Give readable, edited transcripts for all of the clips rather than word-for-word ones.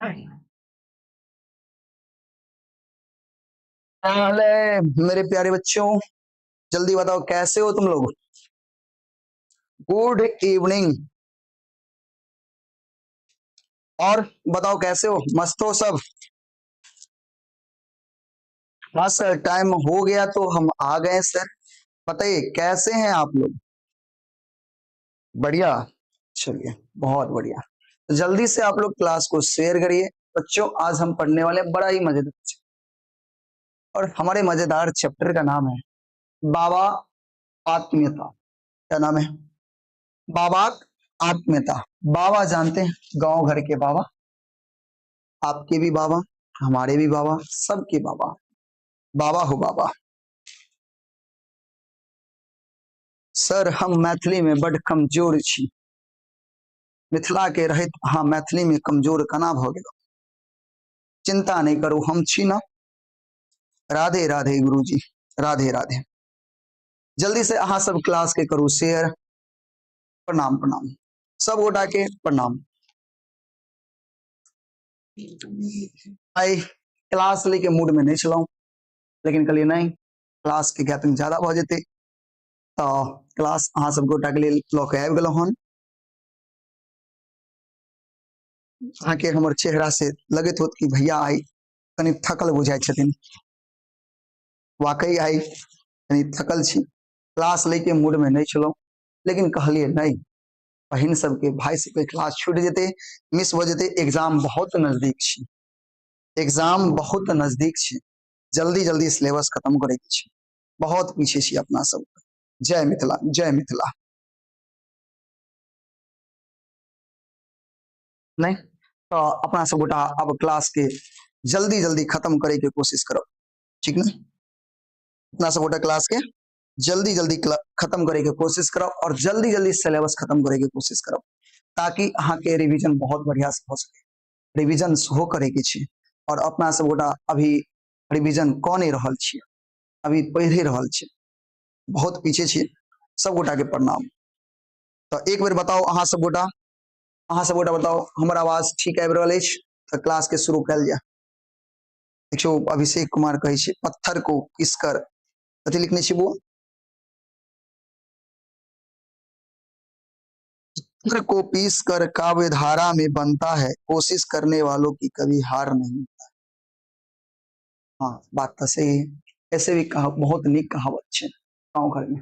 क्या हाल है मेरे प्यारे बच्चों? जल्दी बताओ कैसे हो तुम लोग? Good evening. और बताओ कैसे हो? मस्त हो सब? हाँ सर, टाइम हो गया तो हम आ गए सर। बताइए कैसे हैं आप लोग? बढ़िया। चलिए, बहुत बढ़िया। तो जल्दी से आप लोग क्लास को शेयर करिए। बच्चों, आज हम पढ़ने वाले हैं बड़ा ही मजेदार और हमारे मजेदार चैप्टर का नाम है बाबा आत्मीयता। क्या नाम है? बाबा आत्मीयता। बाबा जानते हैं, गांव घर के बाबा। आपके भी बाबा, हमारे भी बाबा, सबके बाबा। बाबा हो बाबा। सर, हम मैथिली में बड़ कमजोर छी। मिथिला के रहित हाँ मैथिली में कमजोर कना भ गेल। चिंता नहीं करू, हम छी ना। राधे राधे गुरुजी, राधे राधे। जल्दी से अहाँ सब क्लास के करू शेयर। प्रणाम प्रणाम, सब गोटा के प्रणाम। आई क्लास लेके मूड में नहीं चलाऊ, लेकिन कहलिए नहीं, क्लास के गैपिंग ज्यादा भ जेते तो क्लास अहाँ सब गोटा के लिए लऽ के आबि गेलहुँ हन। अहाँके हमर चेहरा से लगत होत कि भैया आई कनी थकल बुझाई छथिन। वाकई आई कनी थकल छी, क्लास लेके मूड में नहीं छलहुँ, लेकिन कहलिए नहीं, बहिन सबके भाई सबके क्लास छूट जेते, मिस हो जेते। एग्जाम बहुत नजदीक छी, एग्जाम बहुत नजदीक छी। जल्दी जल्दी सिलेबस खत्म करे के छी, बहुत पीछे छी अपना सब। जय मिथिला, जय मिथिला। नहीं तो अपना सब गोटा अब क्लास के जल्दी जल्दी खत्म करे के कोशिश करो, ठीक ना? अपना सब गोटा क्लास के जल्दी जल्दी खत्म करे के कोशिश करो और जल्दी जल्दी सिलेबस खत्म करे के कोशिश करो, ताकि अहाँ के रिवीजन बहुत बढ़िया से हो सके। रिवीजन हो करे के छी और अपना सब गोटा अभी रिवीजन कऽ नहीं रहल छी, अभी पढ़े रहल छी, बहुत पीछे छी। सब गोटा के प्रणाम। तो एक बेर बताओ अहाँ सब गोटा बताओ, हमर आवाज ठीक आबि रहल अछि तो क्लास के शुरू कल जाए। देखियो अभिषेक कुमार कहे छी पत्थर को किसकर कथी लिखने छी वो? पत्थर को पीस कर काव्य धारा में बनता है, कोशिश करने वालों की कभी हार नहीं। हाँ, बात तो सही है। ऐसे भी बहुत निक कहावत है गाँव घर में,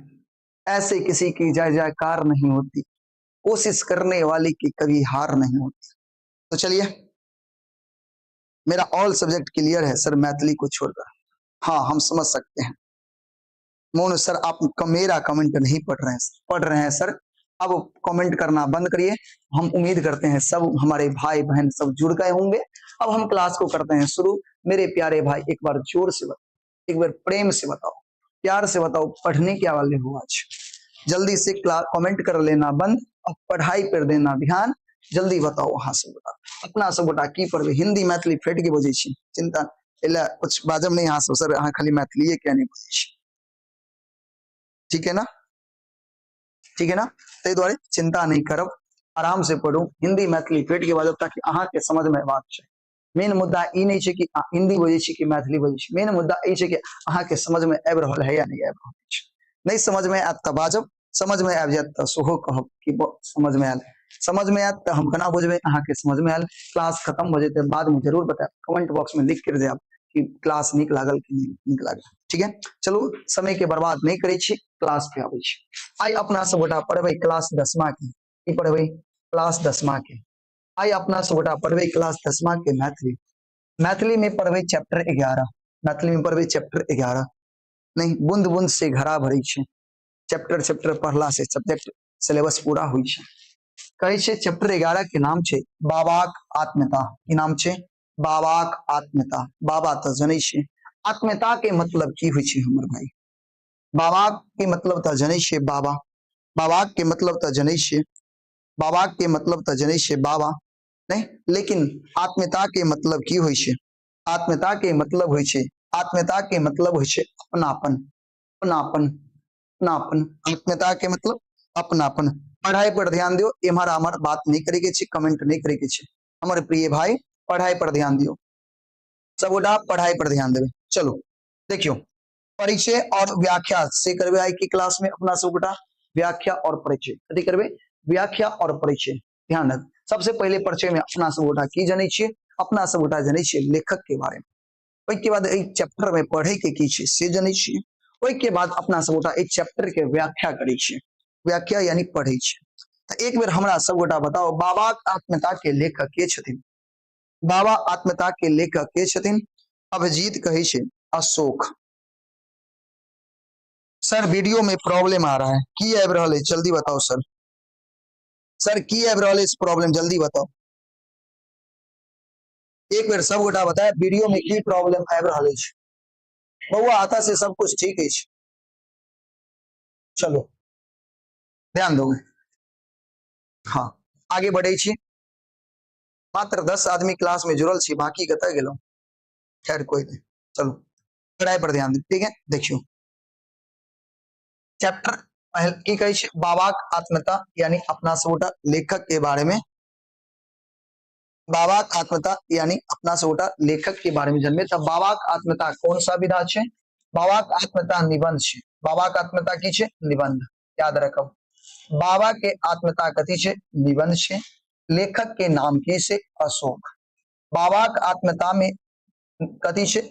ऐसे किसी की जय जयकार नहीं होती, कोशिश करने वाले की कभी हार नहीं होती। तो चलिए, मेरा ऑल सब्जेक्ट क्लियर है सर, मैथिली को छोड़कर। हाँ, हम समझ सकते हैं। मोनू सर, आप मेरा कमेंट नहीं पढ़ रहे हैं, पढ़ रहे हैं सर। अब कमेंट करना बंद करिए। हम उम्मीद करते हैं सब हमारे भाई बहन सब जुड़ गए होंगे। अब हम क्लास को करते हैं शुरू। मेरे प्यारे भाई, एक बार जोर से बताओ, एक बार प्रेम से बताओ, प्यार से बताओ, पढ़ने क्या वाले हो आज? जल्दी से क्लास कमेंट कर लेना बंद और पढ़ाई पर देना ध्यान। जल्दी बताओ वहां से बता, अपना सब गोटा की पढ़बे? हिंदी मैथिली फेट के बजे छी, चिंता एला कुछ बाजब नहीं अहाँ सब सर, अहाँ खाली मैथिली क्या नहीं बजे छी, ठीक है ना? ठीक है ना? ते द्वारे चिंता नहीं करब, आराम से पढ़ू, हिंदी मैथिली फेट के बाजब ताकि अहाँ के समझ में बात छै। मेन मुद्दा ई नहीं छै कि हिंदी बजे छी कि मैथिली बजे छी, मेन मुद्दा ई छै कि अहाँ के समझ में आबि रहल है या नहीं आबि रहल छै। नहीं समझ में आयत तो बाजब, समझ में आबि जायत तो सेहो कहब कि समझ में आयल। समझ में आयत तो हम केना बुझबे अहाँ के समझ में आयल। क्लास खत्म हो जेते बाद में जरूर बताएब, कमेंट बॉक्स में लिख कर देब कि क्लास नीक लागल कि नहीं नीक लागल, ठीक है? चलू, समय के बर्बाद नहीं करे छी, क्लास पे आबै छी। आई अपना सब गोटा पढ़बे क्लास 10मा के, की पढ़बे? क्लास 10मा के। आई अपना सब गोटा पढ़बे क्लास 10मा के मैथिली। मैथिली में पढ़बे चैप्टर 11। मैथिली में पढ़बे चैप्टर 11। नहीं, बूंद बूंद से घड़ा भरै छै। चैप्टर चैप्टर पढ़ला से सब्जेक्ट सिलेबस पूरा होइ छै। कहे छै चैप्टर 11 के नाम छै बाबाक आत्मीयता। की नाम छै? बाबाक आत्मीयता। बाबा तो जनै छै आत्मीयता के मतलब की होइ छै हमर भाई। बाबा के मतलब तो जनै छै बाबा, बाबा के मतलब तो जनै छै, बाबा के मतलब तो जनै छै बाबा। नहीं, लेकिन आत्मीयता के मतलब की होइ छै? आत्मीयता के मतलब होइ छै, आत्मीयता के मतलब होइ छै अपनापन। अपनापन, अपनापन, आत्मीयता के मतलब अपनापन। पढ़ाई पर ध्यान दियो, इमहर आमर बात नहीं करे के छै, कमेंट नहीं करे के छै। हमर प्रिय भाई, पढ़ाई पर ध्यान दियो, सब गोटा पढ़ाई पर ध्यान देवे। चलो देखियो, परिचय और व्याख्या से करबे आई की क्लास में अपना सब गोटा व्याख्या और परिचय, कथी करबे, व्याख्या और परिचय। ध्यान रख, सबसे पहले परिचय में अपना सब गोटा की जानै छियै, अपना सब गोटा जानै छियै लेखक के बारे में, ओइ के बाद एई चैप्टर में पढ़े के की छै से जानै छियै, ओइ के बाद अपना सब गोटा एई चैप्टर के व्याख्या करै छियै, व्याख्या यानी पढ़ै छियै। त एक बेर हमरा सब गोटा बताओ, बाबाक आत्मकथा के लेखक के छथिन? बाबा आत्मकथा के लेखक के छथिन? अभिजीत कहै छै अशोक। सर वीडियो में प्रॉब्लम आ रहा है, की आबि रहल है जल्दी बताओ सर, सर की आबि रहल है प्रॉब्लम जल्दी बताओ, एक बेर सब गोटा बताए वीडियो में की प्रॉब्लम आबि रहल है। बउआ आता से सब कुछ ठीक है, चलो ध्यान दोगे। हाँ आगे बढ़े छी, मात्र 10 आदमी क्लास में जुड़ल छी, बाकी कतऽ गेलौ, खैर कोई नहीं, चलो पढ़ाई पर ध्यान दे, ठीक है। देखियो चैप्टर पहले की कहै छै, बाबाक आत्मकथा यानी अपना सब गोटा लेखक के बारे में, बाबाक आत्मकथा यानी अपना सब गोटा लेखक के बारे में जानबे। तब बाबाक आत्मकथा कौन सा विधा छै? बाबाक आत्मकथा निबंध छै। बाबाक आत्मकथा की छै? निबंध, याद रखब। बाबा के आत्मकथा कथी छै? निबंध छै। लेखक के नाम की छै? अशोक। बाबाक आत्मकथा में कथी छै?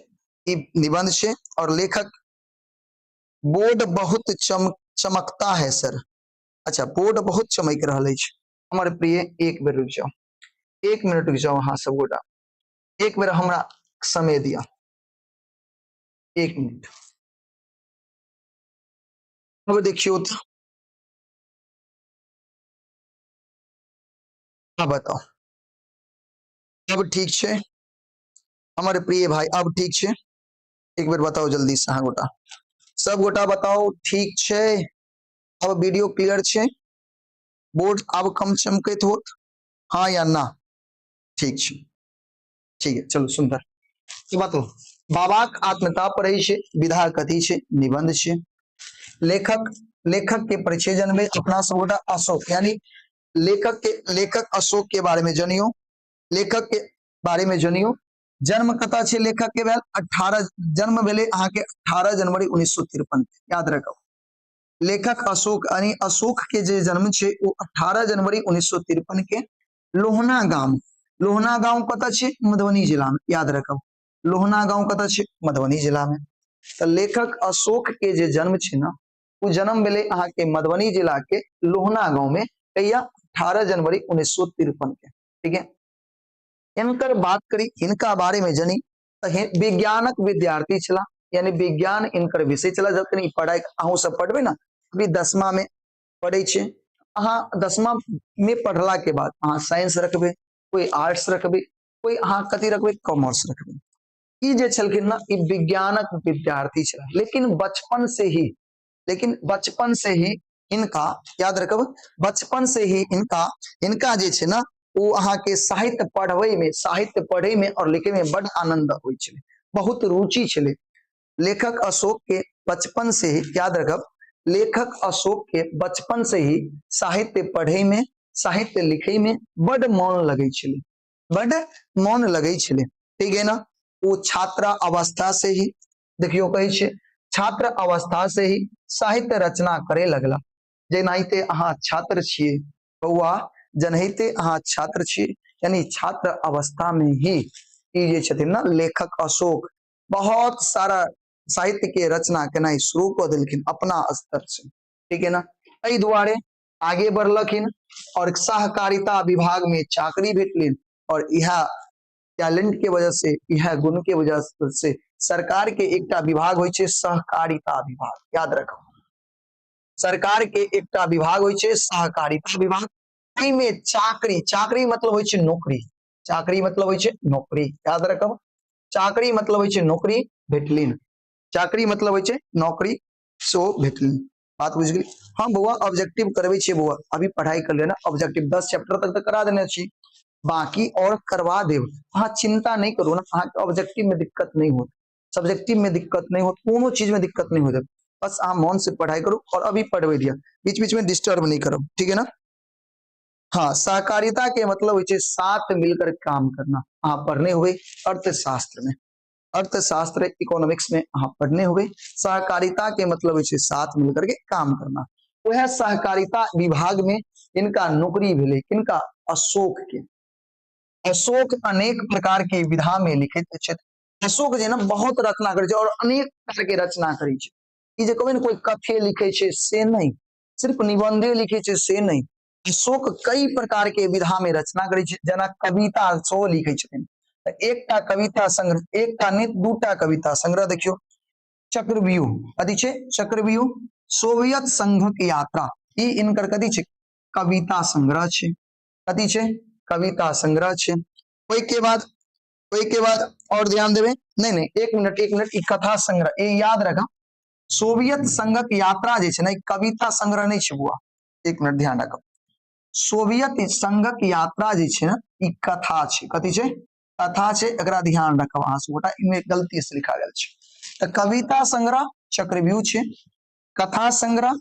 ई निबंध छै, और लेखक, बोर्ड बहुत चमकता है सर, अच्छा बोर्ड बहुत चमक रहल है हमर प्रिय, एक बेर रुक जाओ, एक मिनट रुक जाओ, हाँ सब गोटा एक बेर हमरा समय दिया, एक मिनट। अब देखियो तो, अब बताओ, अब ठीक छै हमारे प्रिय भाई, अब ठीक छै? एक बेर बताओ जल्दी से, हाँ गोटा सब गोटा बताओ ठीक छै? अब वीडियो क्लियर छै? बोर्ड अब कम चमकैत होत, हाँ या ना? ठीक छै, ठीक है, चलो सुंदर। ये बात हो, बाबाक आत्मकथा पढ़ै छै, विधा कथी छै? निबंध छै। लेखक, लेखक के परिचय जानबे अपना सब गोटा अशोक, यानी लेखक के, लेखक अशोक के बारे में जानियो, लेखक के बारे में जानियो। जन्म कता छै लेखक के भेल? 18 जन्म भेले अहाँ के 18 जनवरी 1953, याद रखो। लेखक अशोक यानी अशोक के जे जन्म छै वो 18 जनवरी 1953 के लोहना गांव, लोहना गांव कता छै? मधुबनी जिला में, याद रखो। लोहना गांव कता छै? मधुबनी जिला में। तो लेखक अशोक के जे जन्म छै ना, वो जन्म भेले अहाँ के मधुबनी जिला के लोहना गांव में, कहिया? 18 जनवरी 1953 के, ठीक है। इनकर बात करी, इनका बारे में जानी, विज्ञानक विद्यार्थी चला, यानी विज्ञान इनकर विषय चला, जब तक पढ़ाई अहू सब पढ़बे ना, अभी 10मा में पढ़े छे, अहाँ 10मा में पढ़ला के बाद अहाँ साइंस रखबे, कोई आर्ट्स रखबे, कोई अहाँ कथी रखबे? कॉमर्स रखबे। ई जे छलखिन ना, ई विज्ञानक विद्यार्थी छला, लेकिन बचपन से ही, लेकिन बचपन से ही इनका, याद रखब, बचपन से ही इनका, इनका जे छे ना, वो अहाँ के साहित्य पढ़वे में, साहित्य पढ़े में और लिखे में बड़ आनंद होय छले, बहुत रुचि छले। लेखक अशोक के बचपन से ही, याद रखब, लेखक अशोक के बचपन से ही साहित्य पढ़े में, साहित्य लिखे में बड़ मन लगे छले, बड़ मन लगे छले, ठीक है ना। वो छात्रा अवस्था से ही, देखियो कहे छे, छात्र अवस्था से ही साहित्य रचना करे लगला। जेनाहिते अहाँ छात्र छिए बउआ, जनहिते अहाँ छात्र छिए, यानी छात्र अवस्था में ही ई जे छथिन ना लेखक अशोक, बहुत सारा साहित्य के रचना केनाई शुरू कर देलखिन अपना स्तर से, ठीक है ना। एहि दुआरे आगे बढ़लखिन और सहकारिता विभाग में चाकरी भेटलिन, और यह टैलेंट के वजह से, यह गुण के वजह से सरकार के एकटा विभाग होय छे सहकारिता विभाग, याद रखो। सरकार के एकटा विभाग होय छे सहकारिता विभाग, एहि में चाकरी, चाकरी मतलब होय छे नौकरी, चाकरी मतलब होय छे नौकरी, याद रखो। चाकरी मतलब होय छे नौकरी भेटलिन, चाकरी मतलब होय छे नौकरी सो भेटलिन, बात बुझ गेली। हाँ बउआ ऑब्जेक्टिव करबे छे बउआ, अभी पढ़ाई कर लेना, ऑब्जेक्टिव 10 चैप्टर तक तो करा देने छी, बाकी और करवा देव, हाँ चिंता नहीं करो ना, हाँ ऑब्जेक्टिव में दिक्कत नहीं हो, सब्जेक्टिव में दिक्कत नहीं हो, कोनो चीज में दिक्कत नहीं हो, बस आप मन से पढ़ाई करो, और अभी पढ़वे दिया, बीच बीच में डिस्टर्ब नहीं करो, ठीक है ना। हाँ, सहकारिता के मतलब होय छै साथ मिलकर काम करना। अहाँ पढ़ने हुए अर्थशास्त्र में, अर्थशास्त्र इकोनॉमिक्स में अहाँ पढ़ने हुए। सहकारिता के मतलब होय छै साथ मिलकर के काम करना। वह सहकारिता विभाग में इनका नौकरी भेलै, किनका? अशोक के। अशोक अनेक प्रकार के विधा में लिखित छथि। अशोक जे ना बहुत रचना करै छै और अनेक तरह के रचना करै छै। ई जे कहबै ने कोई कथे लिखे छै से नहीं, सिर्फ निबंधे लिखे छै से नहीं, अशोक कई प्रकार के विधा में रचना करै छै। जेना कविता सेहो लिखै छथिन। त एकटा कविता संग्रह, एकटा नहीं दूटा कविता संग्रह देखियो, चक्रव्यूह कथी छै? चक्रव्यूह। सोवियत संघक यात्रा, ई इनकर कथी छै? कविता संग्रह छै। कथी छै? कविता संग्रह छै। ओई के बाद और ध्यान देबे, नहीं नहीं एक मिनट ई कथा संग्रह, ये याद रखा। सोवियत संघक यात्रा जे छै ना, ई कविता संग्रह नहीं छै बुआ, एक मिनट ध्यान रखो। सोवियत संघक यात्रा जे छै ना, ई कथा छै। कथी छै? कथा छै। एकरा ध्यान रखब अहाँ सबगोटा, इमे गलती से लिखा गेल छै। त कविता संग्रह चक्रव्यूह छै, कथा संग्रह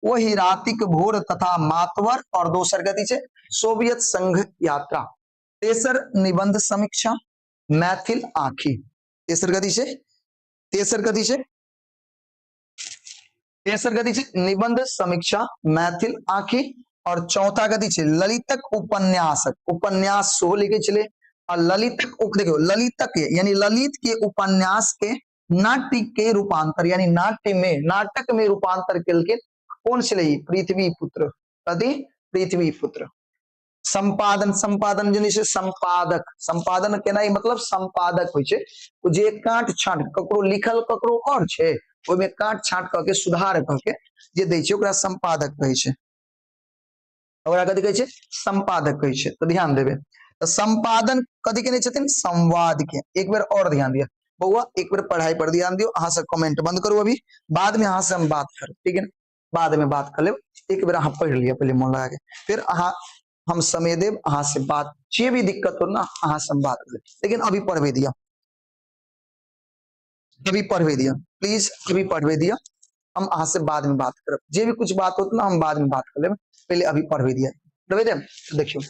वही रातिक भोर तथा मातवर, और दोसर कथी छै? सोवियत संघ यात्रा। तेसर निबंध समीक्षा मैथिल आँखी। तेसर कथी छै? तेसर कथी छै? तेसर कथी छै? निबंध समीक्षा मैथिल आँखी। और चौथा कथी छै? ललितक उपन्यासक, उपन्यास सेहो लिखे छलै। और ललितक देखियो, ललितक यानी ललित के उपन्यास के नाट्य के रूपांतर, यानी नाटक में रूपांतर केलखिन। कौन छलै? पृथ्वी पुत्र। कथी? पृथ्वी पुत्र। संपादन, संपादन जे छै संपादक, संपादन केनाई मतलब संपादक होय छै जे काट छांट, ककरो लिखल ककरो और छै, ओइमे काट छांट क के सुधार क के जे दै छै ओकरा संपादक कहै छै। ओकरा कथी कहै छै? संपादक कहै छै। तो ध्यान देबे, तो संपादन कथी केने छथिन? संवाद के। एक बेर और ध्यान दिया बउआ, एक बेर पढ़ाई पर ध्यान दियो। अहाँ से कमेंट बंद करू अभी, बाद में अहाँ से हम बात करब, ठीक है ना? बाद में बात कर लेब। एक बेर अहाँ पढ़ लिया पहले मन लगा के, फिर अहाँ हम समय देव, अहाँ से बात जे भी दिक्कत हो ना अहाँ से बात कर, लेकिन अभी पढ़वे दिया, अभी पढ़वे दिया प्लीज, अभी पढ़वे दिया। हम अहाँ से बाद में बात करब, जे भी कुछ बात होत ना हम बाद में बात कर लेब, पहले अभी पढ़वे दिया। पढ़वे देब। देखियो,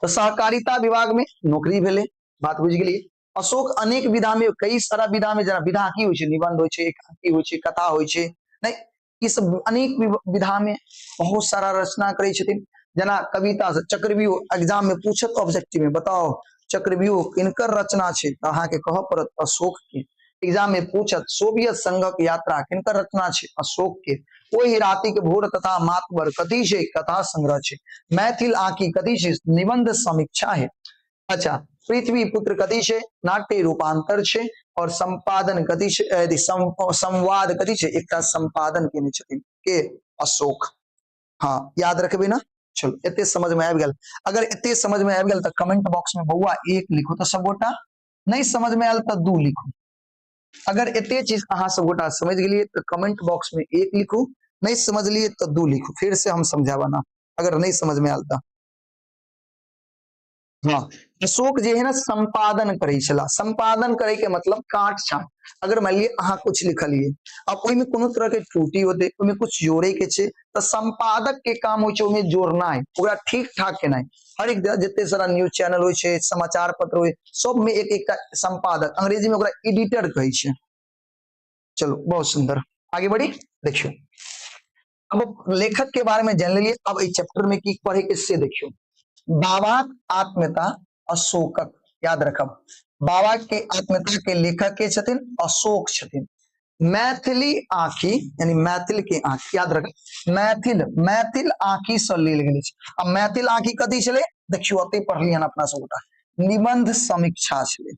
तो सहकारिता विभाग में नौकरी भेले, बात बुझ गेलिए। अशोक अनेक विधा में, कई सारा विधा में, जरा विधा की होय छै? निबंध होय छै, एकांकी होय छै, कथा होय छै, नहीं ई सब अनेक विधा में बहुत सारा रचना करै छथिन। जना कविता से चक्रव्यूह एग्जाम में पूछत ऑब्जेक्टिव में, बताओ चक्रव्यूह किनकर रचना छै? त अहाँ के कहब पड़त अशोक के। एग्जाम में पूछत सोवियत संघक यात्रा किनकर रचना छै? अशोक के। ओहि राति के भोर तथा मातबर कथी छै? कथा संग्रह छै। मैथिल आँखी कथी छै? निबंध समीक्षा है। अच्छा, पृथ्वी पुत्र कथी छै? नाट्य रूपांतर छै। और संपादन कथी छै? संवाद कथी छै? एकटा संपादन केने छथिन के? अशोक। हाँ याद रखबे ना। चलो एते समझ में आबि गेल। अगर एते समझ में आबि गेल तो कमेंट बॉक्स में बउआ 1 लिखो तो सब गोटा, नहीं समझ में आयल तो 2 लिखो। अगर एते चीज अहाँ सब गोटा समझ गेलिए तो कमेंट बॉक्स में 1 लिखो, नहीं समझ लिए तो 2 लिखो। फिर से हम समझावा ना, अगर नहीं समझ में आयल तो। हाँ, अशोक जे है ना संपादन करे छला। संपादन करे के मतलब काट छाट। अगर मान लिए अहाँ कुछ लिखलिए, अब ओइमे कोनो तरह के त्रुटि होते, ओइमे कुछ जोड़े के छे, तो संपादक के काम होय छे ओइमे जोड़ना है, ओकरा ठीक ठाक केनाइ। हर एक जते सारा न्यूज चैनल होय छे, समाचार पत्र होय, सब में एक एक संपादक, अंग्रेजी में ओकरा एडिटर कहै छे। चलो बहुत सुंदर, आगे बढ़ी। देखियो, अब लेखक के बारे में जान लिए। अब इस चैप्टर में की पढ़े के से देखियो, बाबा आत्मकथा अशोकक, याद रखब बाबा के आत्मकथा के लेखक के छथिन? अशोक छथिन। मैथिली आँखी यानी मैथिल के आँखी, याद रखब मैथिल, मैथिल आँखी से लेल गेल छै। अब मैथिल आँखी कथी छले? देखियो अते पढ़लियन अपना सब गोटा, निबंध समीक्षा छले,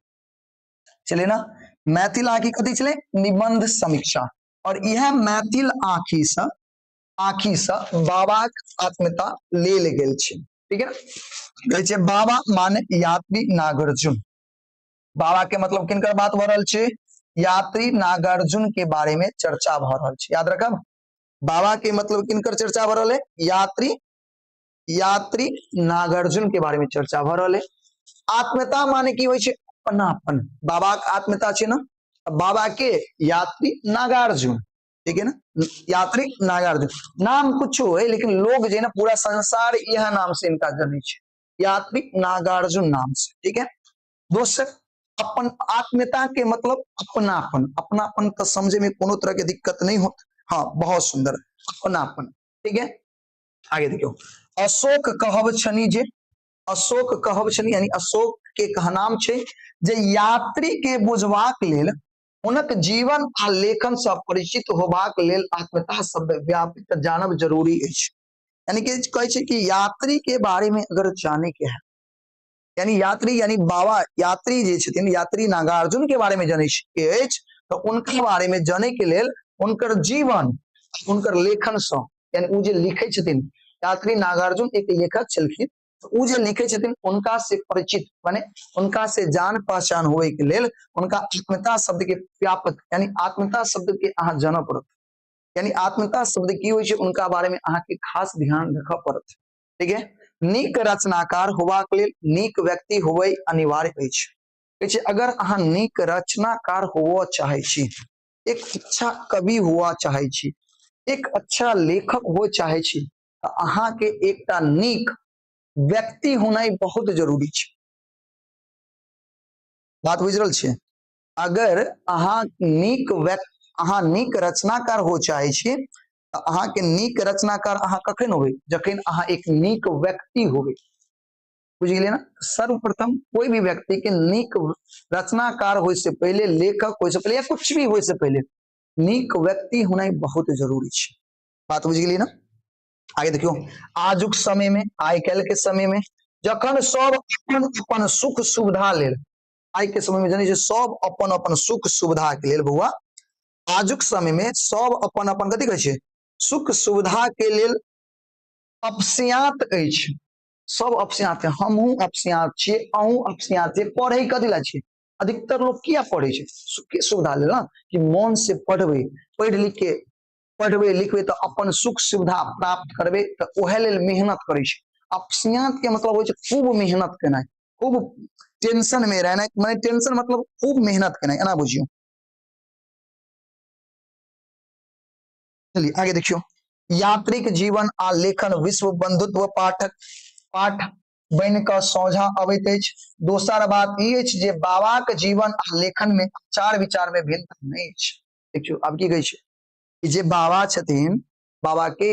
चले ना। मैथिल आँखी कथी छले? निबंध समीक्षा। और यह मैथिल आँखी से बाबा आत्मकथा लेल गेल छै, ठीक है ना। कहै छै बाबा माने यात्री नागार्जुन। बाबा के मतलब किनकर बात भ रहल छै? यात्री नागार्जुन के बारे में चर्चा भ रहल छै, याद रखब। बाबा के मतलब किनकर चर्चा भ रहल है? यात्री नागार्जुन के बारे में चर्चा भ रहल है। आत्मकथा माने की होय छै? अपनापन। बाबा के आत्मकथा छै ना, बाबा के यात्री नागार्जुन, ठीक है ना। यात्री नागार्जुन नाम कुछ हो है, लेकिन लोग जो है ना पूरा संसार यह नाम से इनका जनी है, यात्री नागार्जुन नाम से। ठीक है दोस्त, अपन आत्मीयता के मतलब अपनापन, अपनापन तो समझे में कोनो तरह की दिक्कत नहीं हो। हाँ बहुत सुंदर, अपनापन। ठीक है आगे देखियो, अशोक कहब छनी जे, अशोक कहब छनी यानी अशोक के कहनाम छे जे यात्री के बुझबाक लेल उनक जीवन आ लेखन से परिचित होबाक लेल आत्मीयता शब्द व्यापित जानब जरूरी अछि। यानी कि कहे छे कि यात्री के बारे में अगर जाने के है, यानी यात्री यानी बाबा यात्री जे छथिन, यात्री नागार्जुन के बारे में जाने के अछि, तो उनके बारे में जाने के लेल उनकर जीवन उनकर लेखन से, यानी उ जे लिखे छथिन, यात्री नागार्जुन एक लेखक छलखिन, तो उ जे लिखे छथिन उनका से परिचित माने उनका से जान पहचान होए के लेल उनका आत्मीयता शब्द के व्यापक, यानी आत्मीयता शब्द के अहाँ जानऽ पड़त, यानी आत्मीयता शब्द की होय छै उनका बारे में अहाँ के खास ध्यान रखऽ पड़त। ठीक है, नीक रचनाकार होबाक लेल नीक व्यक्ति होबय अनिवार्य अछि। कहै छै अगर अहाँ नीक रचनाकार होबऽ चाहै छी, एक अच्छा कवि हुआ चाहे छी, एक अच्छा लेखक हो चाहे छी, तो अहाँ के एकटा नीक व्यक्ति होना बहुत जरूरी छै। बात बुझ रहल छियै, अगर अहाँ नीक रचनाकार हो चाहे छी, तो अहाँ के नीक रचनाकार अहाँ कखन होबे, जखन अहाँ एक नीक व्यक्ति होबे। बुझ गेलिए ना, सर्वप्रथम कोई भी व्यक्ति के नीक रचनाकार होय से पहले, लेखक होय से पहले या कुछ भी होय से पहले नीक व्यक्ति होना बहुत जरूरी है। बात बुझ गेलिए ना। आगे देखियो, आजुक समय में, आइ काल्हि के समय में जखन सब अपन अपन सुख सुविधा लेल, आई के समय में जानी जे सब अपन अपन सुख सुविधा के लेल बउआ, आजुक समय में सब अपन अपन कथि कहै छै सुख सुविधा के लेल अपसियात अछि। सब अपसियात है, हमहू अपसियात छे, अहू अपसियात छे। पढ़े कथि ला छे, अधिकतर लोग किया पढ़े छे, सुविधा लेल ना, कि मन से पढ़बे, पढ़ लिख के पढ़बे लिखबे तो अपन सुख सुविधा प्राप्त करबे, तो ओहे लेल मेहनत करे छे। अपसियात के मतलब होय छे खूब मेहनत करना, खूब टेंशन में रहना, माने टेंशन मतलब खूब मेहनत करना, एना बुझियो। चलिए आगे देखियो, यात्रिक जीवन आ लेखन विश्व बंधुत्व पाठक पाठ बन कऽ सोझा अबैत अछि। दोसर बात ई अछि जे बाबाक जीवन आ लेखन में आचार विचार में भिन्नता नहीं अछि। देखियो अब की कहै छै, जे बाबा छथिन, बाबा के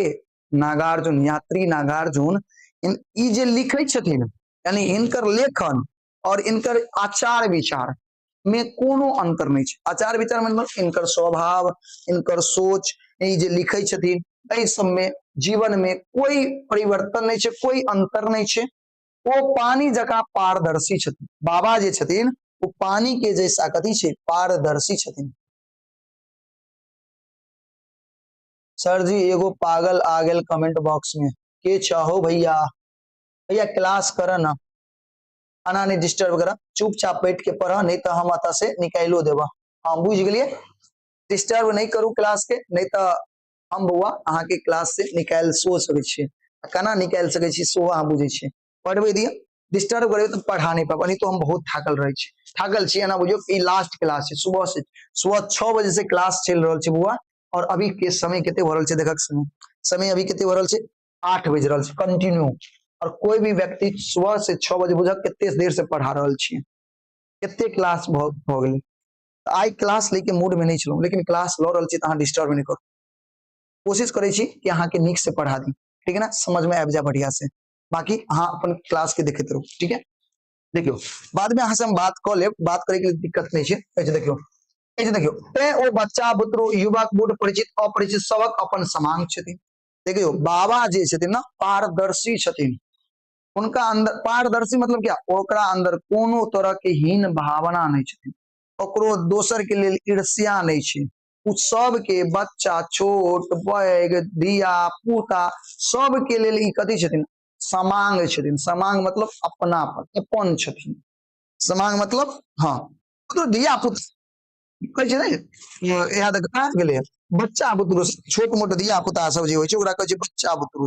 नागार्जुन, यात्री नागार्जुन, ई जे लिखे छथिन, यानी इनकर लेखन और इनकर आचार विचार में कोनो अंतर नहीं छै। आचार विचार मतलब इनकर स्वभाव, इनकर सोच, ई जे लिखे छथिन एहि सब में जीवन में कोई परिवर्तन नहीं छै, कोई अंतर नहीं छै। वो पानी जका पारदर्शी छथिन, बाबा जे छथिन वो पानी के जैसा कथी छै, पारदर्शी छथिन। सर जी एगो पागल आ गेल कमेंट बॉक्स में, के चाहो भैया, भैया क्लास कर ना, आना नहीं डिस्टर्ब करा, चुपचाप बैठ के पढ़, नहीं तो हम अत से निकालो देबा। हाँ बुझ गलिए, डिस्टर्ब नहीं करू क्लास के, नहीं तो हम बउआ अहाँ के क्लास से निकाल सो सके छी, केना निकाल सके छी सो अहाँ बुझे छी। पढ़बे दिया, डिस्टर्ब करबे तो पढ़ा नहीं पाबा, नहीं तो हम बहुत थाकल रहे छी, थाकल छी एना बुझियो ई लास्ट क्लास है। सुबह से सुबह 6 बजे से क्लास चल रहल छै बउआ, और अभी के समय केते भ रहल छै देखक समय, समय अभी केते भ रहल छै 8 बज रहल छै कंटिन्यू। और कोई भी व्यक्ति सुबह से 6 बजे बुझक केते देर से पढ़ा रहल छी, केते क्लास भ गेलै। आई क्लास लेके मूड में नहीं छलू, लेकिन क्लास ल रहल छी त अहाँ डिस्टर्ब नहीं करू, कोशिश करे छी कि अहाँ के नीक से पढ़ा दी, ठीक है ना, समझ में आबि जाए बढ़िया से। बाकी अहाँ अपन क्लास के देखते रहो, ठीक है। देखियो बाद में अहाँ से हम बात क लेब, बात करे के दिक्कत नहीं छै। देखियो देखियो, ते ओ बच्चा बुतरू युवक बूढ़ परिचित अपरिचित सबक अपन समान छथिन। देखियो बाबा जे छथिन ना पारदर्शी छथिन, उनका अंदर पारदर्शी मतलब क्या, ओकरा अंदर कोनो तरह के हीन भावना नहीं छथिन, ओकरो दोसर के लेल ईर्ष्या नहीं छै। उ सब के बच्चा छोट पैघ धिया पुता सब के लेल ई कथी छथिन, समांग छथिन। समांग मतलब अपनापन, अपन छथिन। समांग मतलब हाँ तो धिया पुता कहै छै ने, यहाँ तक कहाँ गेलै बच्चा बुतरू, छोट मोट धिया पुता सब जे होइ छै ओकरा कहै छै बच्चा बुतरू।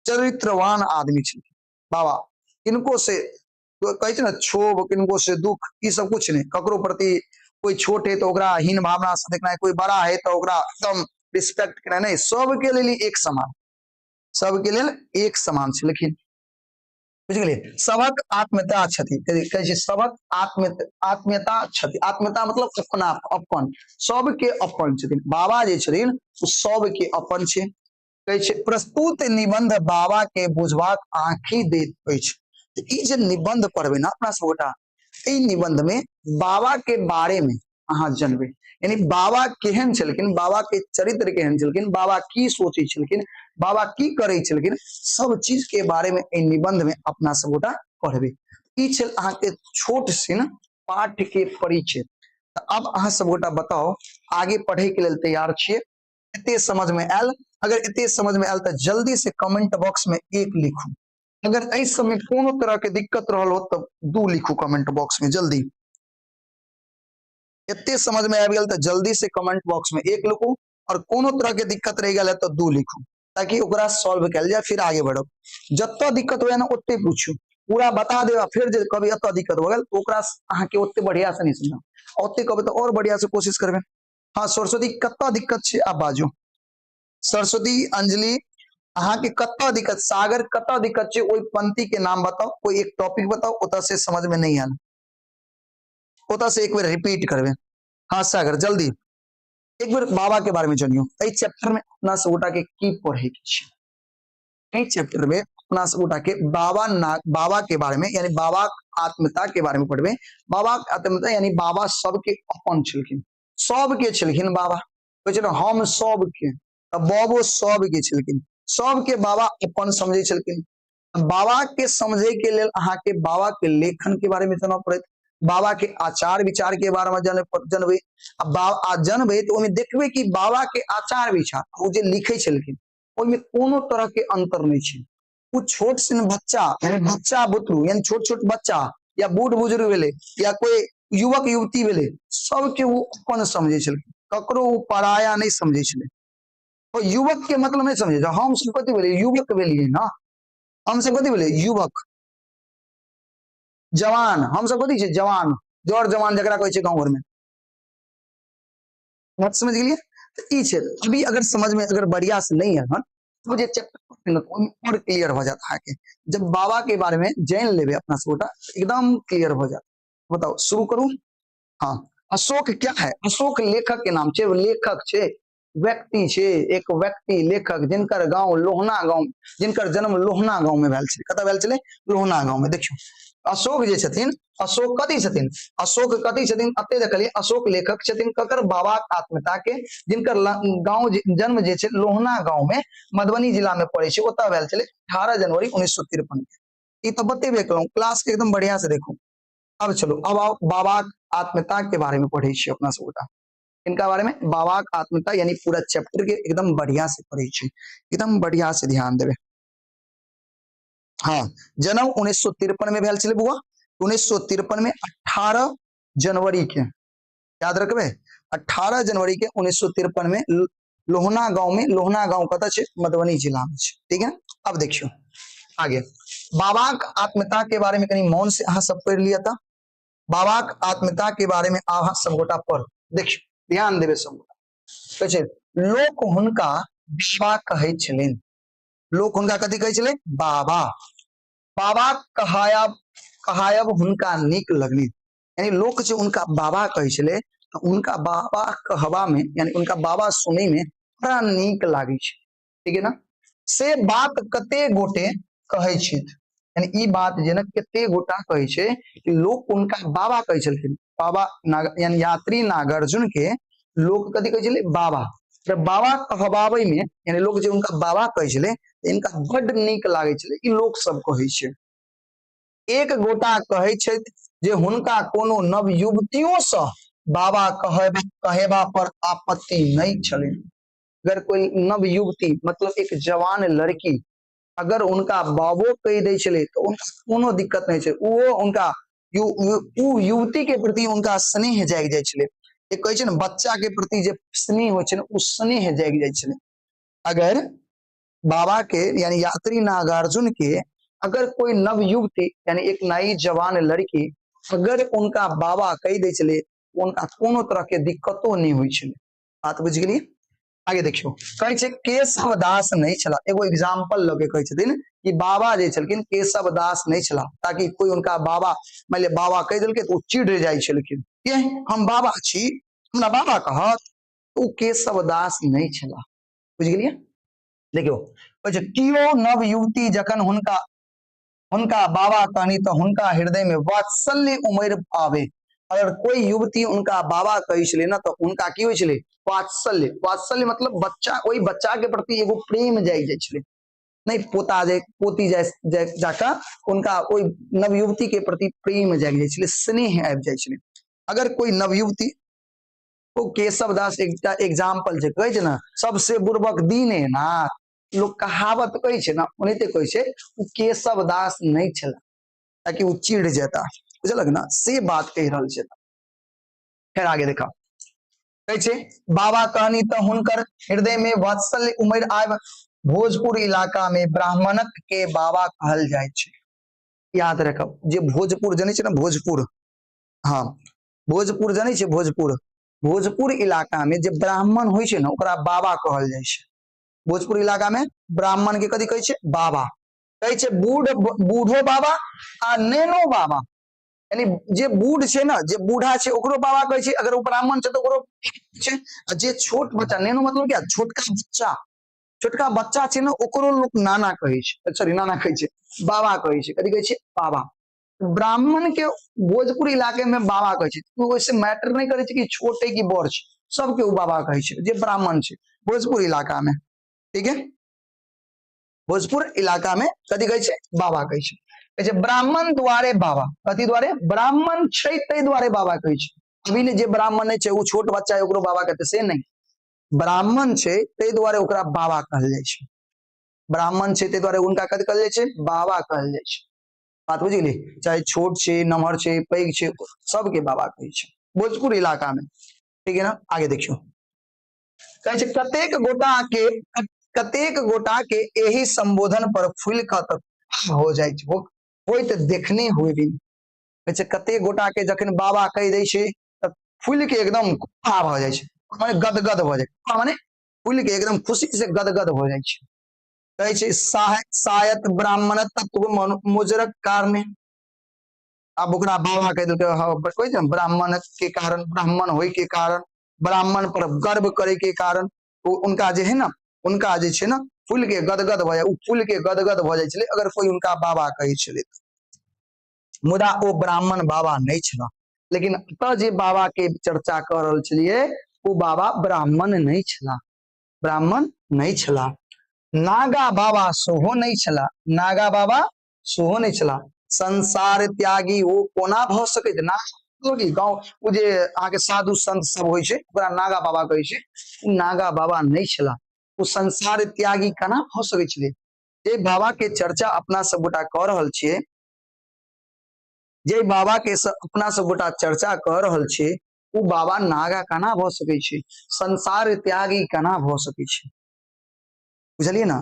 चरित्रवान आदमी छै बाबा, किनको से कहै छै ना क्षोभ, किनको से दुख, ई सब कुछ नहीं। ककरो प्रति कोई छोट है तो ओकरा हीन भावना से देखना है, कोई बड़ा है तो ओकरा एकदम रिस्पेक्ट करें नहीं, सबके लिए एक समान, सबके लिए एक समान छै। लेकिन बुझ गेलिए, सबक आत्मीयता छथि, कहै छै सबक आत्मीयता छथि। आत्मीयता मतलब अपना अपन, सबके अपन छथिन बाबा जे छथिन ओ सबके अपन छै। कहै छै प्रस्तुत निबंध बाबा के बुझबाक आँखि दैत अछि। तऽ ई जे निबंध पढ़बै ना अपना सबगोटा, ई निबंध में बाबा के बारे में अहाँ जानबै, यानी बाबा केहन छलखिन, बाबा के चरित्र केहन छलखिन, बाबा की सोचै छलखिन, बाबा की करै छलखिन, सब चीज के बारे में एहि निबंध में अपना सबगोटा पढ़बै। ई छल अहाँ के छोट सिन पाठ के परिचय। अब अहाँ सबगोटा बताओ आगे पढ़े के लिए तैयार छियै? एते समझ में आयल? अगर एते समझ में आयल तो जल्दी से कमेंट बॉक्स में 1 लिखू। अगर इस समय कोनो तरह के दिक्कत रहल हो तो 2 लिखू कमेंट बॉक्स में जल्दी। एते समझ में आबि गेल तो जल्दी से कमेंट बॉक्स में 1 लिखू, और कोनो तरह के दिक्कत रह गया तो 2 लिखू, ताकि ओकरा सॉल्व कल जाए, फिर आगे बढ़ो। जत्ता दिक्कत हो ना ओते पूछू, पूरा बता देगा, फिर जे कभी एत दिक्कत हो गल तो ओकरा अहाँ के ओते बढ़िया से नहीं समझा, ओते कभी तो और बढ़िया से कोशिश करबे। हाँ सरस्वती कत्ता दिक्कत छे आप बाजू। सरस्वती, अंजलि अहाँ के कत्ता दिक्कत, सागर कत्ता दिक्कत छे, ओई पंक्ति के नाम बताओ, कोई एक टॉपिक बताओ, ओता से समझ में नहीं आयल ओता से एक बार रिपीट करबे। हाँ सागर जल्दी एक बार बाबा के बारे में जानियो। एई चैप्टर में अपना सबगोटा के की पढ़े के छै? एई चैप्टर में अपना सबगोटा के बाबा के बारे में, यानी बाबा आत्मीयता के बारे में पढ़बे। बाबा आत्मीयता यानी बाबा सबके अपन छलखिन, सबके छलखिन बाबा। कहै छै ना हम सबके, बाबो सबके छलखिन, सबके बाबा अपन समझे छलखिन। बाबा के समझे के लेल अहाँ के बाबा के लेखन के बारे में जानना पड़त, बाबा के आचार विचार के बारे में जानबे। जानबे तो ओमे देखबे कि बाबा के आचार विचार ओ जे लिखे छलखिन ओमे कोनो तरह के अंतर नहीं छै। वो छोट सिन बच्चा, यानी बच्चा बुतरू, यानी छोट छोट बच्चा या बूढ़ बुजुर्ग भेले या कोई युवक युवती भेले, सबके वो अपन समझे छलखिन, ककरो वो पराया नहीं समझे छले। और युवक के मतलब नहीं समझे, हम सब कथी भेले युवक भेलिए ना, हम सब कथी भेले युवक, जवान, हम सब कथी छै जवान, जड़ जवान जकरा कहै छै गांव घर में, बात समझ गेलिए। तो ई छै अभी अगर समझ में अगर बढ़िया से नहीं है तो जे चैप्टर और क्लियर हो जाता है। जब बाबा के बारे में जान लेबे अपना सबटा एकदम क्लियर हो जाता। बताओ शुरू करूं? हाँ, अशोक क्या है? अशोक लेखक के नाम छे, लेखक छे, व्यक्ति छे, एक व्यक्ति लेखक जिनकर गांव लोहना गांव, जिनकर जन्म लोहना गांव में भेल छे। कतऽ भेल छले? लोहना गांव में। देखियो अशोक जे छथिन, अशोक कथी छथिन? अशोक कथी छथिन अते देखलिए, अशोक लेखक छथिन ककर? बाबा आत्मीयता के, जिनकर गांव जन्म जे छे लोहना गांव में मधुबनी जिला में पड़े छे। ओतऽ भेल छले 18 जनवरी 1953 के। ई तो बतेबे केलौं, क्लास के एकदम बढ़िया से देखो। अब चलो अब आओ बाबा आत्मीयता के बारे में पढ़े छी अपना सबटा। इनका बारे में बाबा आत्मीयता यानी पूरा चैप्टर के एकदम बढ़िया से पढ़े छी, एकदम बढ़िया से ध्यान देवे। हाँ, जन्म 1953 में भेल छले बुआ, 1953 में 18 जनवरी के, याद रखबे 18 जनवरी के 1953 में लोहना गांव में, लोहना गांव कतऽ छे? मधुबनी जिला में छे। ठीक है, अब देखियो आगे बाबा आत्मीयता के बारे में कहीं मौन से अहाँ सब पढ़ लिया था। बाबा आत्मीयता के बारे में अहाँ सब गोटा पढ़, देखियो ध्यान देवे सब गोटा। कहै छै लोक हुनका बाबा कहै छलिन, लोक हुनका कथी कहै छले? बाबा। बाबा कहायब हुनका नीक लगली, यानी लोक जे उनका बाबा कहै छले तो उनका बाबा कहबा में, यानी उनका बाबा सुनै में बड़ा नीक लागे छै। ठीक है ना? से बात कते गोटे कहै छै, यानी ई बात जे ना कते गोटा कहै छै कि लोक उनका बाबा कहै छलखिन। बाबा यानी यात्री नागार्जुन के लोक कथी कहै छले? बाबा। जब बाबा कहबाबै में, यानी लोग जे उनका बाबा कहै छले इनका बड़ नीक लागे छले, ई लोक सब कहै छै। एक गोटा कहै छै जे हुनका कोनो नव युवतियों से बाबा कहेबा पर आपत्ति नहीं छले। अगर कोई नव युवती मतलब एक जवान लड़की अगर उनका बाबो कह दे छले तो उनका कोनो दिक्कत नहीं छै, वो उनका युवती के प्रति उनका स्नेह जाग जाय छले। एक कहै छै ने बच्चा के प्रति जे स्नेह होइ छै ने, उ स्नेह जाग जाय छले। अगर बाबा के यानी यात्री नागार्जुन के अगर कोई नव युवती यानी एक नई जवान लड़की अगर उनका बाबा कह दे छले, उनका कोनो तरह के दिक्कतों नहीं हुई छले। बात बुझ गेलिए? आगे देखियो कहै छै केशव दास नहीं छला। एगो एग्जाम्पल लगे कहै छथिन कि बाबा जे छलखिन केशव दास नहीं छला, ताकि कोई उनका बाबा मान लिया बाबा कह दिलकै तो चिढ़ जाय छलखिन कि हम बाबा छी हमरा बाबा कहत, तो केशव दास नहीं छला। बुझ गेलियै। देखियो कहै छै कियो नव युवती जखन हुनका हुनका बाबा कहनी तो हुनका हृदय में वात्सल्य उमड़ आवे। अगर कोई युवती उनका बाबा कही छले ना तो उनका की होइ छले वात्सल्य। वात्सल्य मतलब बच्चा, ओई बच्चा के प्रति एगो प्रेम जाग जाय छले, नहीं पोता जाय पोती जाय जाका उनका ओई नवयुवती के प्रति प्रेम जाग जाय छले, स्नेह आबि जाय छले। अगर कोई नवयुवती को केशव दास एक एग्जाम्पल छै, कहै छै ना सबसे बुर्बक दीने नाथ, लोग कहावत कहै छै ना ओनाहिते कहै छै उ केशव दास नहीं छला, ताकि वो चिढ़ जेता। बुझलक ना, से बात कह रहल छै। फिर आगे देखा कहै छै बाबा कहनी तो हुनकर हृदय में वात्सल्य उमड़ आब। भोजपुर इलाका में ब्राह्मणक के बाबा कहल जाय छै। याद रखब जे भोजपुर जनै छै ना, भोजपुर, हाँ भोजपुर जनै छै, भोजपुर भोजपुर इलाका में जे ब्राह्मण होइ छै ना ओकरा बाबा कहल जाय छै। भोजपुर इलाका में ब्राह्मण के कथी कहै छै बाबा। कहै छै बूढ़ो बाबा आ नैनो बाबा, यानी जे बूढ़ छै ना, जे बूढ़ा छै ओकरो बाबा कहै छै, अगर वो ब्राह्मण छै तो ओकरो छै। जे छोट बच्चा, नैनो मतलब क्या, छोटका बच्चा, छोटका बच्चा छै ना ओकरो लोग नाना कहै छै, सॉरी नाना कहै छै बाबा कहै छै। कथी कहै छै बाबा। ब्राह्मण के भोजपुर इलाके में बाबा कहै छै, तो वैसे मैटर नहीं करे छै कि छोट है कि बड़ छै, सबके वो बाबा कहै छै जे ब्राह्मण छै भोजपुर इलाका में। ठीक है, भोजपुर इलाका में कथी कहै छै बाबा कहै छै। कहै छै ब्राह्मण द्वारे बाबा, कथी द्वारे, ब्राह्मण छै तै द्वारे बाबा कहै छै। अभी ने जे ब्राह्मण नहीं छै वो छोट बच्चा है ओकरो बाबा कहते, से नहीं, ब्राह्मण छै तै द्वारे ओकरा बाबा कहल जाय छै। ब्राह्मण छै तै द्वारे उनका कथी कहल जाय छै बाबा कहल जाय छै। बात बुझ गेली, चाहे छोट छै नमहर छै पैघ छै सबके बाबा कहै छै भोजपुर इलाका में। ठीक है ना, आगे देखियो कहै छै कतेक गोटा के एही संबोधन पर फूल का हो जाय छै, होय त देखने हुए भी। कहै छै कतेक गोटा के जखन बाबा कह दै छै त फूल के एकदम भ जाय छै, माने गदगद भ जाय, माने फूल के एकदम खुशी से गदगद हो जाय छै। कहै छै शायद ब्राह्मण तत्व मुजरक कारणे, अब ओकरा बाबा कह देलकै ब्राह्मण के कारण, ब्राह्मण होय के कारण, ब्राह्मण पर गर्व करे के कारण, तो उनका जे है ना, उनका जे छै ना फूल के गदगद भ जाय, फूल के गदगद भ जाय छलै अगर कोई उनका बाबा कहै छलै। मुदा ओ ब्राह्मण बाबा नहीं छला। लेकिन अतः जे बाबा के चर्चा कर रहल छलिए वो बाबा ब्राह्मण नहीं छला, ब्राह्मण नहीं छला। नागा बाबा सेहो नहीं छला, नागा बाबा सेहो नहीं छला। संसार त्यागी ओ कोना भ सकै छै, नागा गाँव ओ जे अहाँ के साधु संत सब होइ छै ओकरा नागा बाबा कहै छै, उ नागा बाबा नहीं छला। वो संसार त्यागी केना भ सकै छलै। जे बाबा के चर्चा अपना सब गोटा क रहल छियै, जे बाबा के अपना सब गोटा चर्चा क रहल छियै, उ बाबा नागा केना भ सकै छै, संसार त्यागी केना भ सकै छै। बुझलिए ना,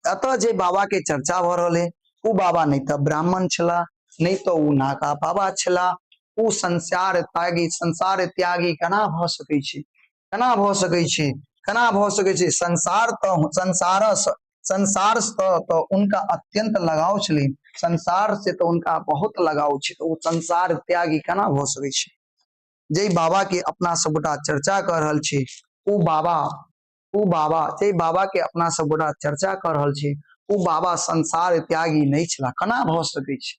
अतः जे बाबा के चर्चा भ रहल है उ बाबा नहीं तो ब्राह्मण छला, नहीं तो उ नागा बाबा छला। उ संसार त्यागी केना भ सकै छै, केना भ सकै छै, केना भ सकै छै। संसार से तो उनका अत्यंत लगाव छलै, संसार से तो उनका बहुत लगाव छै, तो संसार त्यागी केना भ सकै छै। जे बाबा के अपना सब गोटा चर्चा कर रहल छी उ बाबा जे बाबा के अपना सब गोटा चर्चा कर रहल छी उ बाबा संसार त्यागी नहीं छला, केना भ सकै छै।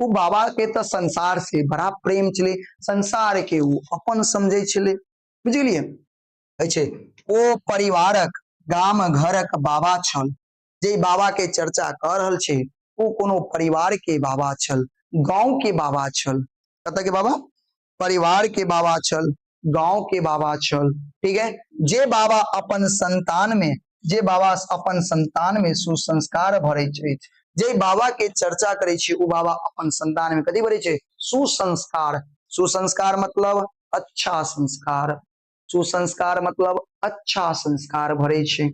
उ बाबा के तो संसार से बड़ा प्रेम छलै, संसार के उ अपन समझै छलै। बुझलिए, कहै छै ओ परिवारक गाम घरक बाबा छल। जे बाबा के चर्चा कर रहल छै उ कोनो परिवार के बाबा छल, गांव के बाबा छल। कत के बाबा, परिवार के बाबा छल, गांव के बाबा छल। ठीक है, जे बाबा अपन संतान में, जे बाबा अपन संतान में सुसंस्कार भरै छै, जे बाबा के चर्चा करे छी उ बाबा अपन संतान में कथी भरै छै सुसंस्कार। सुसंस्कार मतलब अच्छा संस्कार, सुसंस्कार मतलब अच्छा संस्कार भरै छै।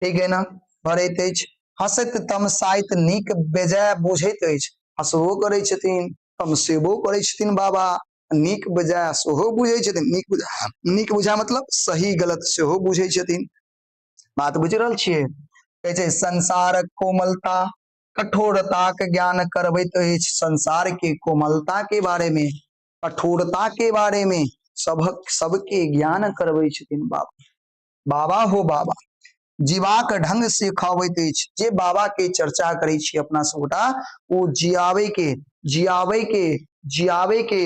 ठीक है ना, भरैत अछि। हंसैत तमसाइत नीक बेजाय बुझैत अछि, हंसबो करै छथिन तमसेबो करै छथिन बाबा, नीक बेजाय सेहो बुझै छथिन। नीक बुझाय मतलब सही गलत सेहो बुझै छथिन। बात बुझ रहल छियै। कहै छै संसार कोमलता कठोरता के ज्ञान करबैत अछि। संसार के कोमलता के बारे में, कठोरता के बारे में सबके ज्ञान करबै छथिन बाबा। बाबा हो बाबा जीवाक ढंग सिखाबैत अछि। जे बाबा के चर्चा करै छी अपना सबगोटा, ओ जियाबे के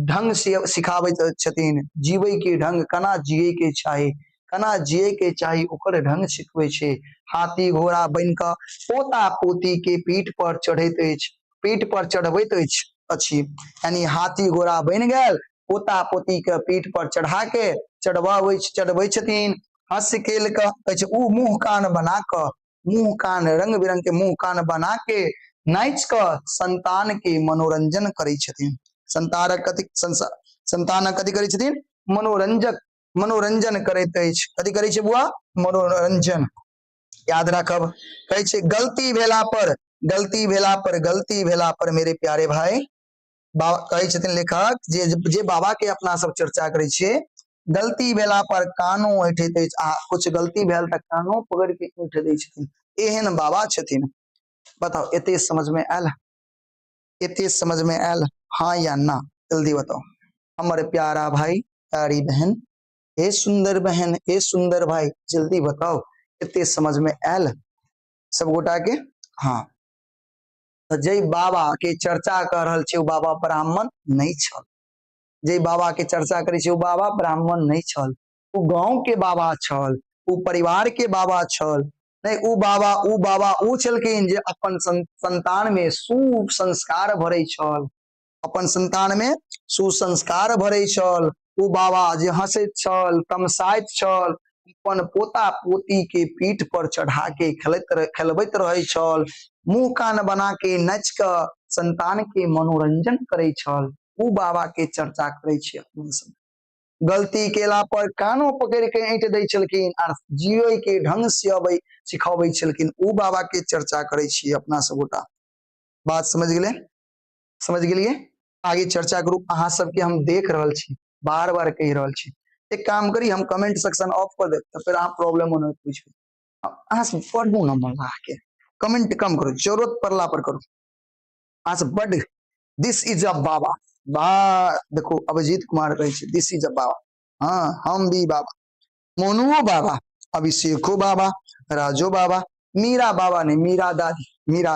ढंग से सिखाबैत छथिन। जीवे के ढंग केना जिये के चाही, केना जिये के चाही ओकर ढंग सिखबै छै। हाथी घोड़ा बन कऽ पोता पोती के पीठ पर चढ़ैत अछि, पीठ पर चढ़बैत अछि। यानी हाथी घोड़ा बन गेल, पोता पोती के पीठ पर चढ़ा के चढ़बै छथिन। हंस खेल कऽ कहै छै ऊ मुंह कान बना कऽ, मुंह कान रंग बिरंग के मुंह कान बना के नाच कऽ संतान के मनोरंजन करै छथिन। संतानक कथि करै छथिन? मनोरंजन करैत अछि। कथि करै छै बुआ? मनोरंजन। याद रखब। कहै छै गलती भेला पर मेरे प्यारे भाई, कहै छथिन लेखक जे बाबा के अपना सब चर्चा करै छियै, गलती भेला पर कानो ऐंठैत अछि। आ कुछ गलती भेल तऽ कानो पकड़ के ऐंठ दै छथिन। एहन बाबा छथिन। बताओ एते समझ में आयल? एते समझ में आयल? हाँ या ना? जल्दी बताओ। हमर प्यारा भाई, प्यारी बहन, हे सुंदर बहन, हे सुंदर भाई, जल्दी बताओ एते समझ में आयल सब गोटा के? हाँ। जय बाबा के चर्चा कर रहल छै, बाबा ब्राह्मण नहीं छल। जे बाबा के चर्चा करे छै, बाबा ब्राह्मण नहीं छल। उ गांव के बाबा छल, उ परिवार के बाबा छल। नहीं, उ बाबा उ छलखिन जे अपन संतान में सुसंस्कार भरै छल। अपन संतान में सुसंस्कार भरै छल। उ बाबा जे हंसैत छल, तमसाइत छल, अपन पोता पोती के पीठ पर चढ़ा के खेलबैत रहे छल। मुंह कान बना के नाच कऽ संतान के मनोरंजन करे छल। उ बाबा के चर्चा करे छी अपन सब। गलती केला पर कानो पकड़ के ऐंठ दै छलखिन आर जिये के ढंग से सिखाबै छलखिन। उ बाबा के चर्चा करे छी अपना सब गोटा। बात समझ गेले? समझ गेलिए? आगे चर्चा करू। अहाँ सबके हम देख रहल छी, बार बार कह रहल छी। एक काम करी, हम कमेंट सेक्शन ऑफ कर दे तो फिर अहाँ प्रॉब्लम होने पूछबे। अहाँ सब पढ़ू ना मन लगा के, कमेंट कम करो, जरूरत पड़ला पर करो। अहाँ सब बड़ दिस इज अ बाबा। बा देखो अभिजीत कुमार कहै छै दिस इज अ बाबा। हाँ हम भी बाबा, मोनुओ बाबा, अभिषेको बाबा, राजो बाबा, मीरा बाबा ने मीरा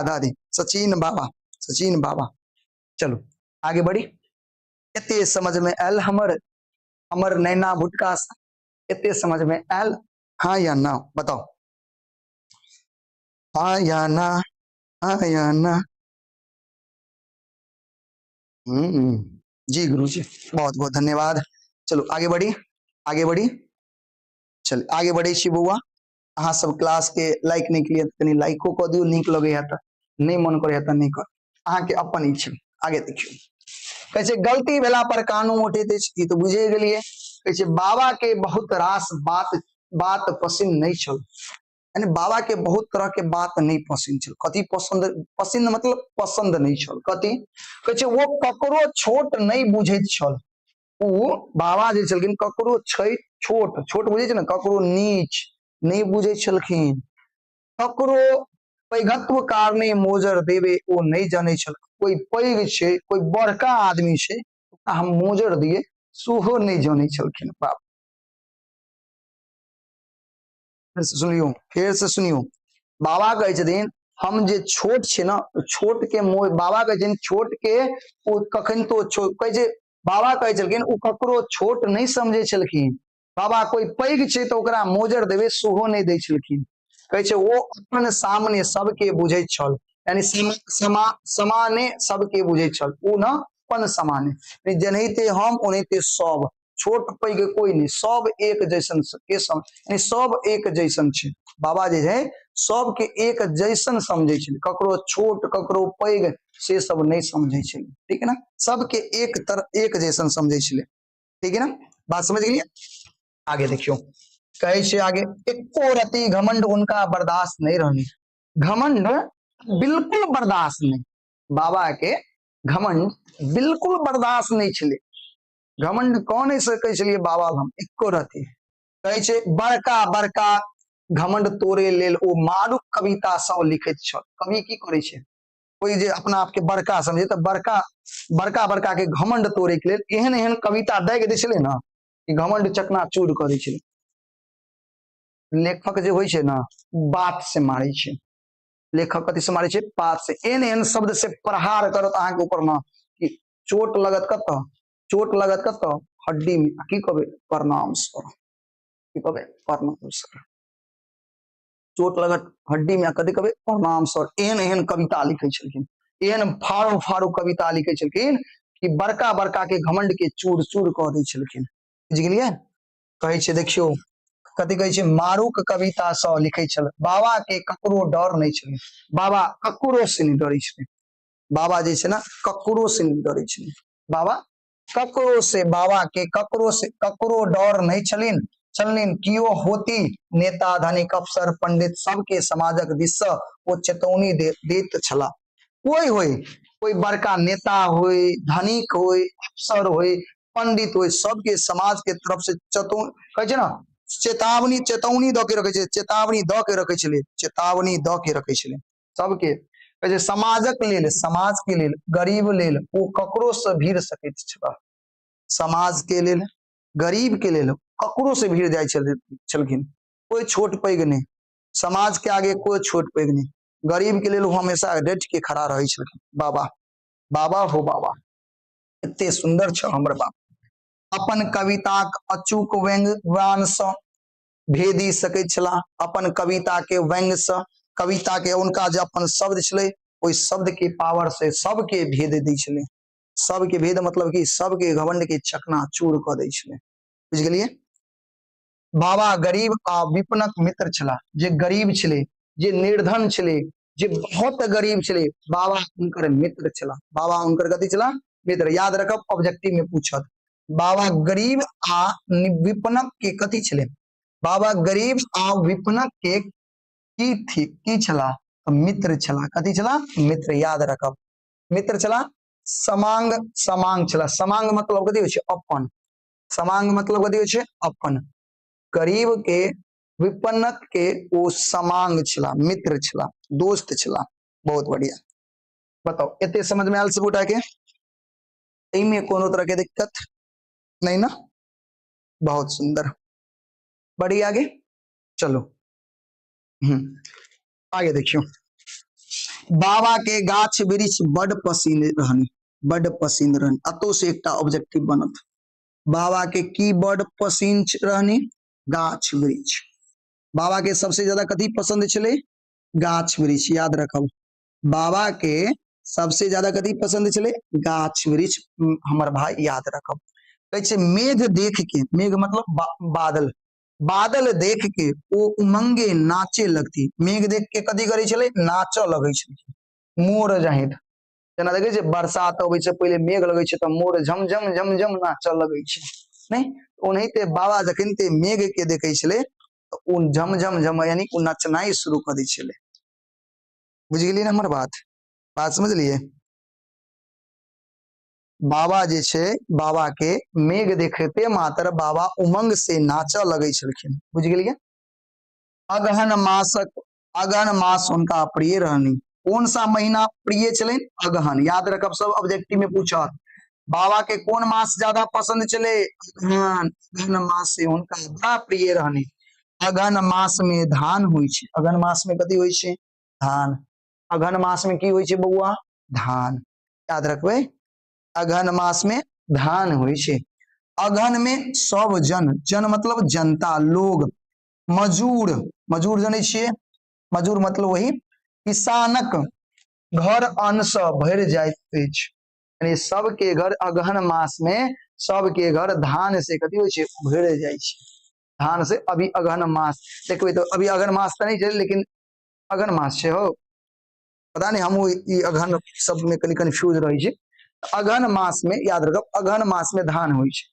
दादी, सचिन बाबा। चलो आगे बढ़ी। एते समझ में आयल हमर नैना भुटका सा? एते समझ में आयल? हाँ या ना बताओ? हाँ या ना? हाँ या ना? जी गुरुजी, बहुत बहुत धन्यवाद। चलो आगे बढ़ी। चल आगे बढ़े छी बउआ। अहाँ सब क्लास के लाइक नहीं किए तनी लाइको क दियो, नीक लगे है त। नहीं मन करे है त नहीं कर, अहाँ के अपन इच्छा। आगे देखियो। कहै छै गलती भेला पर कानू उठैत अछि। ई तो बुझे गेलिए। कहै छै बाबा के बहुत रास बात पसिन नहीं छल। यानी बाबा के बहुत तरह के बात नहीं पसंद छल। कथी पसंद मतलब पसंद नहीं छल। कथी कहै छै? वो ककरो छोट नहीं बुझैत छल। उ बाबा जे छलखिन ककरो छोट बुझे छै ना, ककरो नीच नहीं बुझे छलखिन। ककरो पैघत्व कारणे मोजर देवे ओ नहीं जाने छल। कोई पैघ छै, कोई बड़का आदमी छै, हम मोजर दिए सेहो नहीं जाने छलखिन। बाप, फिर से सुनियो। बाबा कहै छथिन हम जे छोट छै ना, छोट के बाबा कहै छथिन छोट के ओ कखन तो कहै छै। बाबा कहै छलखिन उ ककरो छोट नहीं समझे छलखिन। बाबा कोई पैघ छै तो ओकरा मोजर देवे सेहो नहीं दै छलखिन। कहै छै वो अपन सामने सबके बुझैत छल। यानी समाने सबके बुझैत छल। उ ना अपन समाने, जेनाहिते हम ओनाहिते सब, छोट पैघ कोई नहीं, सब एक जैसन के यानी सब एक जैसन छै। बाबा जे है सबके एक जैसन समझे छलै, ककरो छोट ककरो पैघ से सब नहीं समझे छलै। ठीक है ना? सबके एक जैसन समझे छलै। ठीक है ना? बात समझ गेलिए? आगे देखियो। कहे छे आगे, एको रति घमंड उनका बर्दाश्त नहीं रहनी। घमंड बिल्कुल बर्दाश्त नहीं। बाबा के घमंड बिल्कुल बर्दाश्त नहीं छले। घमंड कौन सकै छलिए बाबा हम एको रति। कहे छे बड़का बड़का घमंड तोड़े लेल ओ मारुक कविता सब लिखैत छल। कवि की करे छे, कोई जे अपना आप के बड़का समझे तो बड़का बड़का बड़का के घमंड तोड़े के लेल एहन एहन कविता दागि दै छलै ना कि घमंड चकनाचूर कर दै छलै। लेखक जे होइ छै ना बात से मारे छे, लेखक कथी से मारे छे, बात से। एहन एहन शब्द से प्रहार करत अहाँ के ऊपर ना कि चोट लगत कत, चोट लगत कत, हड्डी में। की कहबे, प्रणाम सर, की कहबे, प्रणाम सर। चोट लगत हड्डी में, कथी कहबे, प्रणाम सर। एहन एहन कविता लिखे छलखिन, एहन फाड़ो फाड़ो कविता लिखे छलखिन कि बड़का बड़का के घमंड के चूर चूर कह दै छलखिन। बुझ गेलियै। कहै छै देखियो, कथी कहै छै, मारूक कविता सब लिखे छल। बाबा के ककरो डर नहीं छलै, बाबा ककरो से नहीं डरै छलै। बाबा जे छै ना ककरो से नहीं डरै छलै, बाबा ककरो से, बाबा के ककरो से ककरो डर नहीं छलिन। चलनिन कियो होती नेता धनिक अफसर पंडित सबके समाजक दिस से वो चेतौनी दैत छला। कोई होय, कोई बड़का नेता होय, धनिक होय, अफसर होय, पंडित होय, सबके समाज के तरफ से कहै छै ना चेतावनी, चेतौनी द के रखे छै, चेतावनी द के रखे छलै, चेतावनी द के रखे छलै सबके। कहै छै समाजक लेल, समाज के लेल, गरीब लेल ओ ककरो से भीड़ सकैत छला। समाज के लेल, गरीब के लेल ककरो से भीड़ जाय छलखिन, कोई छोट पैघ नहीं। समाज के आगे कोई छोट पैघ नहीं, गरीब के लेल वो हमेशा डट के खड़ा रहे छलखिन। बाबा, बाबा हो बाबा, एते सुंदर छ हमर बाप। अपन कविताक अचूक व्यंग्यान सँ भेदी सकैत छला। अपन कविता के व्यंग से, कविता के उनका जो अपन शब्द छलै ओई शब्द के पावर से सबके भेद दै छलै। सबके भेद मतलब कि सबके घमंड के चकनाचूर क दै छलै। बुझ गेलियै। बाबा गरीब आ विपनक मित्र छला। जे गरीब छलै, जे निर्धन छलै, जे बहुत गरीब छलै, बाबा उनकर मित्र छला। बाबा उनकर कथी छला, मित्र। याद रखब ऑब्जेक्टिव में पूछत। बाबा गरीब आ विपनक के कथी छलै, बाबा गरीब आ विपनक के की थी, की छला, मित्र छला। कथी छला, मित्र। याद रखब मित्र छला। समांग, समांग छला। समांग मतलब कथी होइ छै, अपन। समांग मतलब कथी होइ छै, अपन। गरीब के, विपन्नक के ओ समांग छला, मित्र छला, दोस्त छला। बहुत बढ़िया। बताओ एते समझ में आयल सबूटा के, इनमें कोनो तरह के दिक्कत नहीं ना। बहुत सुंदर। बढ़िया आगे चलो। आगे देखियो। बाबा के गाछ वृक्ष बड़ पसीन रहनी, बड़ पसीन रहनी। अतो से एकटा ऑब्जेक्टिव बनत। बाबा के की बड़ पसीन रहनी, गाछ वृक्ष। बाबा के सबसे ज्यादा कथी पसंद छले, गाछ वृक्ष। याद रखब बाबा के सबसे ज्यादा कथी पसंद छले, गाछ वृक्ष। हमर भाई याद रखब। कहै छै मेघ देख के, मेघ मतलब बादल, बादल देख के ओ उमंगे नाचे लगती। मेघ देख के कथी करे छले, नाचे लगे छले। मोर जाहिद जेना देखे छै बरसात अबै से पहले मेघ लगे छै त मोर झमझम झमझम नाचे लगे छै, नहीं ओनाहिते बाबा जखन ते मेघ के देखे छले तो उ झमझम झम यानी उ नचनाई शुरू कर दै छले। बुझ गेलिए ना हमर बात, बात समझलिए। बाबा जे छे, बाबा के मेघ देखते मात्र बाबा उमंग से नाचे लगे छलखिन। बुझ गेलिए। अगहन मासक, अगहन मास उनका प्रिय रहनी। कौन सा महीना प्रिय चले, अगहन। याद रखब सब ऑब्जेक्टिव में पूछत। बाबा के कौन मास ज्यादा पसंद चले, अगहन। अगहन मास से उनका बड़ा प्रिय रहनी। अगहन मास में धान हुई छे। अगहन मास में कथी हुई छे, धान। अगहन मास में की हुई छे बउआ, धान। याद रखबे अगहन मास में धान हुई छे। अगहन में सब जन, जन मतलब जनता, लोग, मजूर, मजूर जाने छिए, मजूर मतलब वही किसानक घर अन्न से भर जाइत अछि। यानी सबके घर अगहन मास में सबके घर धान से कथी होइ छे, भर जाय छे। धान से अभी अगहन मास देखबे तो अभी अगहन मास तो नहीं चले लेकिन अगहन मास छे हो। पता नहीं हम अगहन सब में कनी कंफ्यूज रही छे। अगहन मास में याद रखब अगहन मास में धान हुई छे।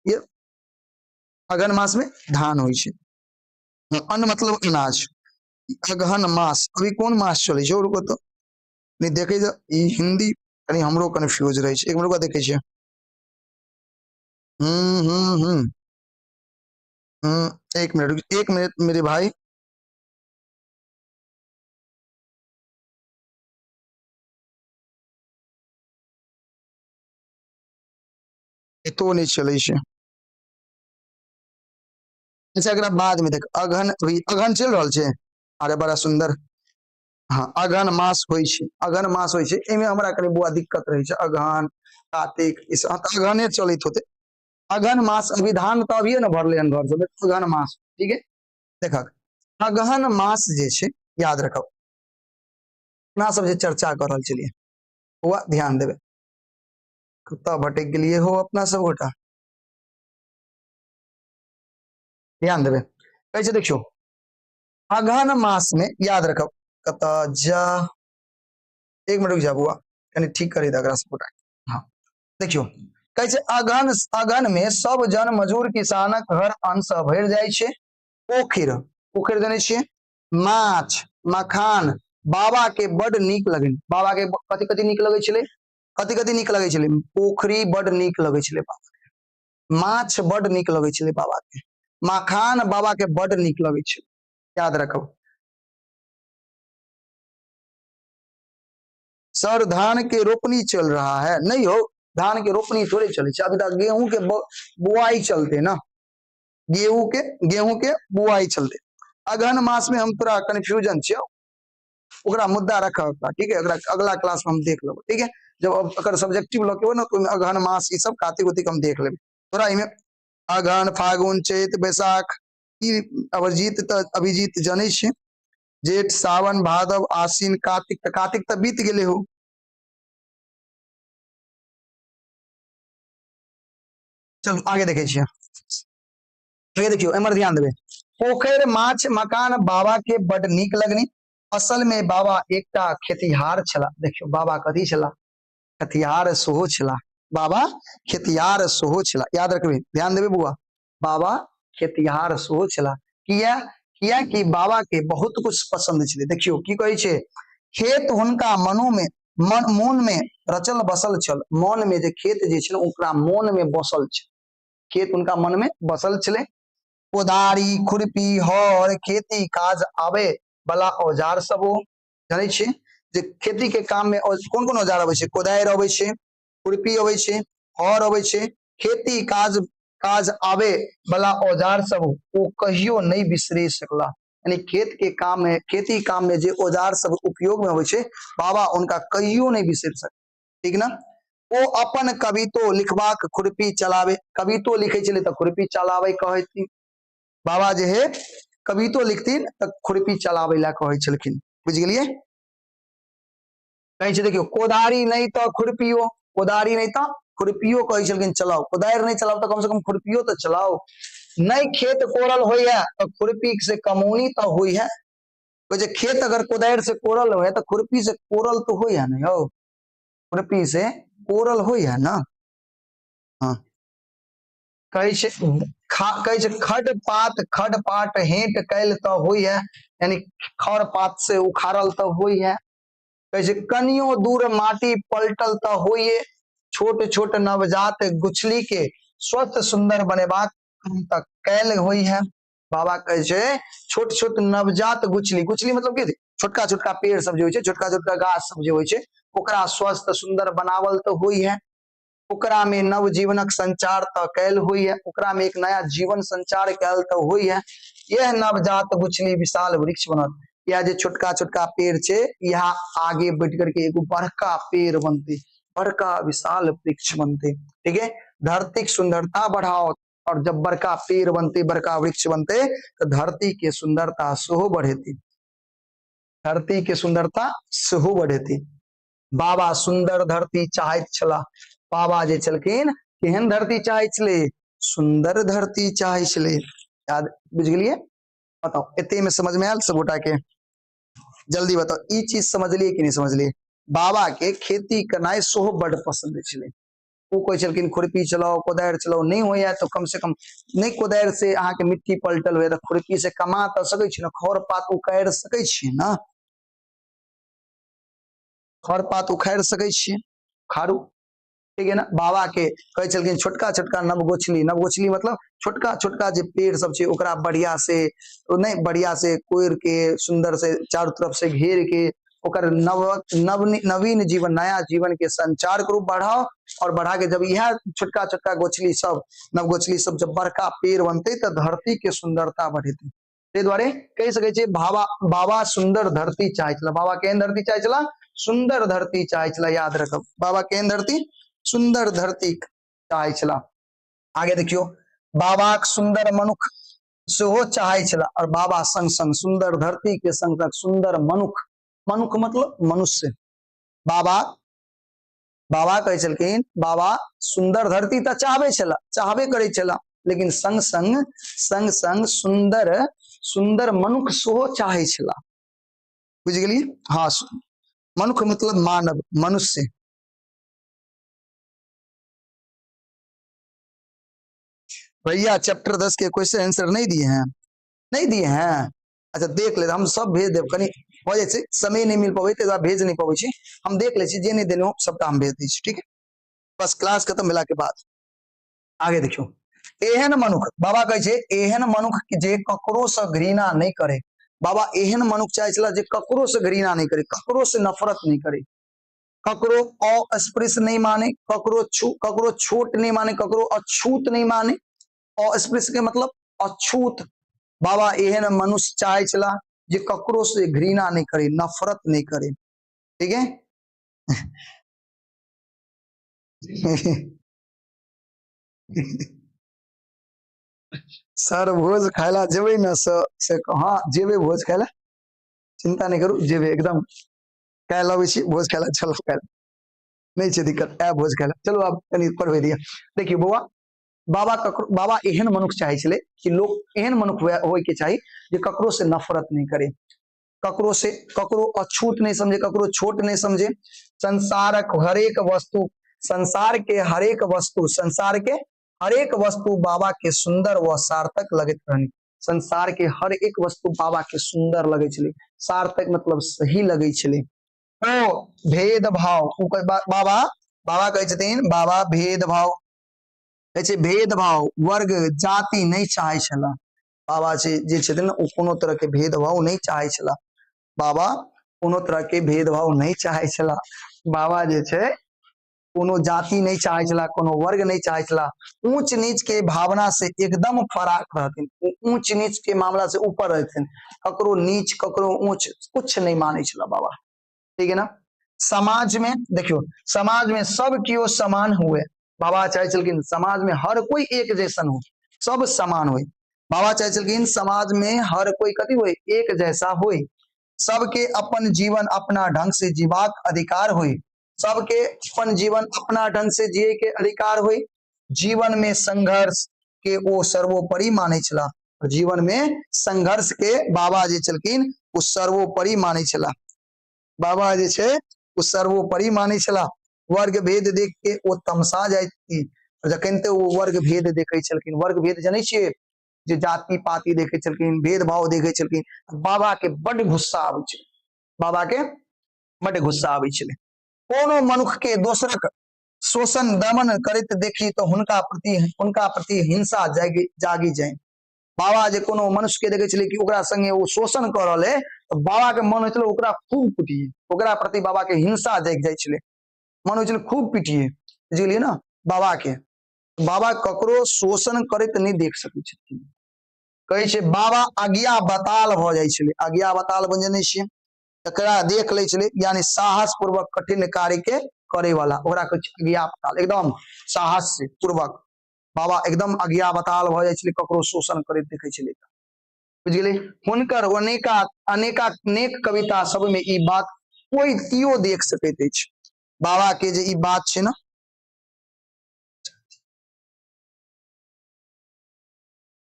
ये अगहन मास में धान हुई छे। अन्न मतलब अनाज। अगहन मास अभी कौन मास चले छे रुको तो नहीं देखे जा हिंदी कनी हमरो कंफ्यूज रही छे। एक मिनट देखे छे। एक मिनट मेरे भाई तो नहीं चले से। अच्छा एकरा बाद में देख अगहन भी अगहन चल रहा है। अरे बड़ा सुंदर। हाँ अगहन मास होई छे, अगहन मास होई छे, एमे हमरा कने बुआ दिक्कत रही छे। अगहन कार्तिक इस अगहने चलित होते। अगहन मास अभी धान तो अभी न भरले हन घर से, अगहन मास ठीक है। देखा अगहन मास जे छे याद रखो, अपना सब जे चर्चा कर रहल छलिए हुआ ध्यान देवे। कुत्ता भटक गेलिए हो अपना सब गोटा, ध्यान देवे। कैसे देखियो अगहन मास में याद रखो कत जा, एक मिनट रुक जा बुआ कनी ठीक करी दे सब गोटा। हाँ देखियो कैसे अगहन अगहन में सब जन मजूर किसानक घर अन्न सँ भरि जाइ छे। पोखर पोखर जाने छिए, माछ मखान बाबा के बड़ नीक लगे। बाबा के कथि कथि नीक लगे छले, कथि कथि नीक लगे छले, पोखरी बड़ नीक लगे छले बाबा के, माछ बड़ नीक लगे छले बाबा के, मखान बाबा के बड़ नीक लगे छले। याद रखो सर धान के रोपनी चल रहा है, नहीं हो धान के रोपनी थोड़े चले, अभी तक गेहूं के बुआई चलते ना, गेहूं के बुआई चलते। अगहन मास में हम थोड़ा कंफ्यूजन छे, ओकरा मुद्दा रखा ठीक है, अगला क्लास में हम देख लो ठीक है। जब अगर सब्जेक्टिव लगे हो ना तो अगहन मास ये सब कार्तिक उतिक हम देख लेंगे थोड़ा इमे। अगहन फागुन चैत बैसाख ई अभिजीत अभिजीत जाने छे, जेठ सावन भादव आश्विन कार्तिक, कार्तिक तो बीत गेले हो। चलो आगे देखे छिए, आगे देखियो एमर ध्यान देवे। पोखर माछ मकान बाबा के बड़ नीक लगनी। असल में बाबा एकटा खेतिहार छला। देखियो बाबा कथी छला, खेतिहार सोहो छला। बाबा खेतिहार सोहो छला, याद रखबे ध्यान देवे बुआ। बाबा खेतिहार सोहो छला, किया किया कि बाबा के बहुत कुछ पसंद छले। देखियो की कहे छे, खेत हुनका मनो में मन में रचल बसल छल। मन में जे खेत जे छल ओकरा मन में बसल छल, खेत उनका मन में बसल छले। कोदारी खुरपी हर खेती काज आवे वाला औजार सब हो, जाने छे जे खेती के काम में कौन कौन औजार आवे छे, कोदारि आवे छे, खुरपी आवे छे, हर आवे छे, खेती काज काज आवे वाला औजार सब वो कहियो नहीं बिसरे सकला। यानी खेत के काम में खेती काम में जे औजार सब उपयोग में आवे छे बाबा उनका कहियो नहीं बिसर सक, ठीक ना। वो अपन कवितो लिखबाक खुरपी चलावे, कवितो लिखे छले तो खुरपी चलावे कहती। बाबा जे है कवितो लिखतीन तो खुरपी चलावे ला कहे छलखिन, बुझ गेलिए। कहे छे देखियो कोदारी नहीं तो खुरपियो, कोदारी नहीं तो खुरपियो कहे छलखिन चलाओ, कोदारि नहीं चलाओ तो कम से कम खुरपियो तो चलाओ। नहीं खेत कोरल होई है तो खुरपी से कमौनी तो होई है। जे खेत अगर कोदारि से कोरल हो तो खुरपी से कोरल तो होई है ना, हो खुरपी से कोरल होई है ना। हाँ कहे छे खड पात हेंट कैल तो होई है, यानी खर पात से उखाड़ल तो होई है। कहे कनियो दूर माटी पलटल तो होई है। छोट छोट नवजात गुछली के स्वस्थ सुंदर बनेबाक तक कैल होई है। बाबा कहे छोट छोट नवजात गुछली, गुछली मतलब की छोटका छोटका पेड़ सब जो छोटका छोटका गाछ सब जो ओकरा स्वस्थ सुंदर बनावल तो होई है। ओकरा में नव जीवनक संचार तो कैल हुई है, ओकरा में एक नया जीवन संचार कैल तो हुई है। यह नवजात गुछली विशाल वृक्ष बनत, यह जो छोटका छोटका पेड़ छे यहाँ आगे बढ़ करके एक बड़का पेड़ बनते, बड़का विशाल वृक्ष बनते, ठीक है। धरती की सुंदरता बढ़ाओ, और जब बड़का पेड़ बनते बड़का वृक्ष बनते तो धरती के सुंदरता सेहो बढ़ेती, धरती के सुंदरता सेहो बढ़ेती। बाबा सुंदर धरती चाहत छला, बाबा जे छलखिन केहन धरती चाहे छले, सुंदर धरती चाहे छले। याद बुझ गेलिए, बताओ एते में समझ में आयल सब गोटा के, जल्दी बताओ ई चीज समझ लिए कि नहीं समझ लिए। बाबा के खेती करनाई सोहो बड़ पसंद छले, वो कोई छलखिन खुरपी चलाओ कोदारि चलाओ नहीं हो तो कम से कम नहीं कोदारि से अहाँ के मिट्टी पलटल हुए तो खुरपी से कमा तो सकै छी ना, खर पात उखाड़ सकै छी ना, खर पात उखाड़ सकै छी, खारू ठीक है ना। बाबा के कहे छलखिन छोटका छोटका नवगोछली, नवगोछली मतलब छोटका छोटका जे पेड़ सब छे ओकरा बढ़िया से नहीं बढ़िया से कोयर के सुंदर से चारों तरफ से घेर के ओकर नवीन जीवन नया जीवन के संचार करू बढ़ाओ, और बढ़ा के जब यह छोटका छोटका गोछली सब नव गोछली सब जब बड़का पेड़ बनते तो धरती के सुंदरता बढ़ेती। ते द्वारे कही सके छे बाबा बाबा सुंदर धरती चाहे छला। बाबा केहन धरती चाहे छला? सुंदर धरती चाहे छला। याद रखब बाबा केहन धरती? सुंदर धरती चाहे छला। आगे देखियो बाबा सुंदर मनुख सेहो चाहे छला और बाबा संग संग सुंदर धरती के संग संग सुंदर मनुख, मनुख मतलब मनुष्य। बाबा बाबा कहे छलखिन बाबा सुंदर धरती तो चाहबे छला, चाहबे करे छला, लेकिन संग संग संग संग सुंदर सुंदर मनुख सेहो चाहे छला। बुझ गेलिए? हाँ, मनुख मतलब मानव, मनुष्य। भैया चैप्टर 10 के क्वेश्चन आंसर नहीं दिए हैं? नहीं दिए हैं? अच्छा देख ले, हम सब भेज देव। कनी हो जाए छे, समय नहीं मिल पावे तो भेज नहीं पावे छी, हम देख ले छी, जे नहीं देने सबटा हम भेज दी छी। ठीक है, बस क्लास खत्म भेला के बाद। आगे देखियो एहन मनुख, बाबा कहे छे एहन मनुख जे ककरो से घृणा नहीं करे। बाबा एहन मनुख चाहे छला जे ककरो से घृणा नहीं करे, ककरो से नफरत नहीं करे, ककरो अस्पृश्य नहीं माने, ककरो छोट नहीं माने, ककरो अछूत नहीं माने। अस्पृश्य के मतलब अछूत। बाबा एहन मनुष्य चाहे छला जे ककरो से घृणा नहीं करे, नफरत नहीं करे। ठीक है सर भोज खायला जेबे न से हाँ जेबे भोज खायला, चिंता नहीं करू, जेबे एकदम काल्हि अबै छी भोज खायला। चलो काल्हि नहीं छे दिक्कत, आ भोज खायला। चलो आप कनी पढ़वे दिया। देखिए बौआ, बाबा एहन मनुख चाहे छले कि लोग एहन मनुख होय के चाही जे ककरो से नफरत नहीं करे, ककरो अछूत नहीं समझे, ककरो छोट नहीं समझे। संसारक हरेक वस्तु, संसार के हरेक वस्तु, संसार के हरेक वस्तु बाबा के सुंदर व सार्थक लगत रहनी। संसार के हर एक वस्तु बाबा के सुंदर लगे छले, सार्थक मतलब सही लगे छले। ओ भेदभाव, बाबा बाबा कहे छथिन बाबा भेदभाव, भेदभाव वर्ग जाति नहीं चाहे छला। बाबा जे छथिन ओ कोनो तरह के भेदभाव नहीं चाहे छला। बाबा कोनो तरह के भेदभाव नहीं चाहे छला। बाबा जे छे कोनो जाति नहीं चाहे छला, कोनो वर्ग नहीं चाहे छला। ऊंच नीच के भावना से एकदम फराक रहथिन, ऊंच नीच के मामला से ऊपर रहथिन, ककरो नीच ककरो ऊंच कुछ नहीं माने छला बाबा। ठीक है ना? समाज में देखियो, समाज में सब कियो समान हुए। बाबा चाहे छलखिन समाज में हर कोई एक जैसन हो, सब समान हो। बाबा चाहे छलखिन समाज में हर कोई कथी हो, एक जैसा हो, सबके अपन जीवन अपना ढंग से जीवाक अधिकार हो, सबके अपन जीवन अपना ढंग से जिए के अधिकार हो। जीवन में संघर्ष के वो सर्वोपरि माने छला, जीवन में संघर्ष के बाबा जे छलखिन वो सर्वोपरि माने छला। बाबा जे छे वो सर्वोपरि माने छला। वर्ग भेद देख के वो तमसा जाती, जखन ते वो वर्ग भेद देखे छलखिन, वर्ग भेद जाने छिए जे जाति पाति देखे छलखिन, भेदभाव देखे छलखिन, बाबा के बड़ गुस्सा आबै छे, बाबा के बड़ गुस्सा आबै छे। कोनो मनुख के दोसरक शोषण दमन करते देखी तो उनका प्रति हिंसा जागी जाए। बाबा जे कोनो मनुष्य के देखे छले कि ओकरा संगे वो शोषण कर रहल है, तो बाबा के मन होइछले ओकरा खूब कुटिए, ओकरा प्रति बाबा के हिंसा जाग जाय छले, मन होइछले खूब पिटिए। बुझलिए ना? बाबा के बाबा ककरो शोषण करते नहीं देख सकै छथिन। कहे छे बाबा आज्ञा बताल भ जाय छले, आज्ञा बताल बन जाने छिए तकरा देख ले छले, यानी साहस पूर्वक कठिन कार्य के करे वाला, ओकरा कहे छे आज्ञा बताल, एकदम साहस से पूर्वक बाबा एकदम आज्ञा बताल भ जाय छले, ककरो शोषण करते देखे छले। बुझ गेले? हुनकर अनेक कविता सब में ई बात कोई कियो देख सकैत अछि। बाबा के जे ई बात छे ना,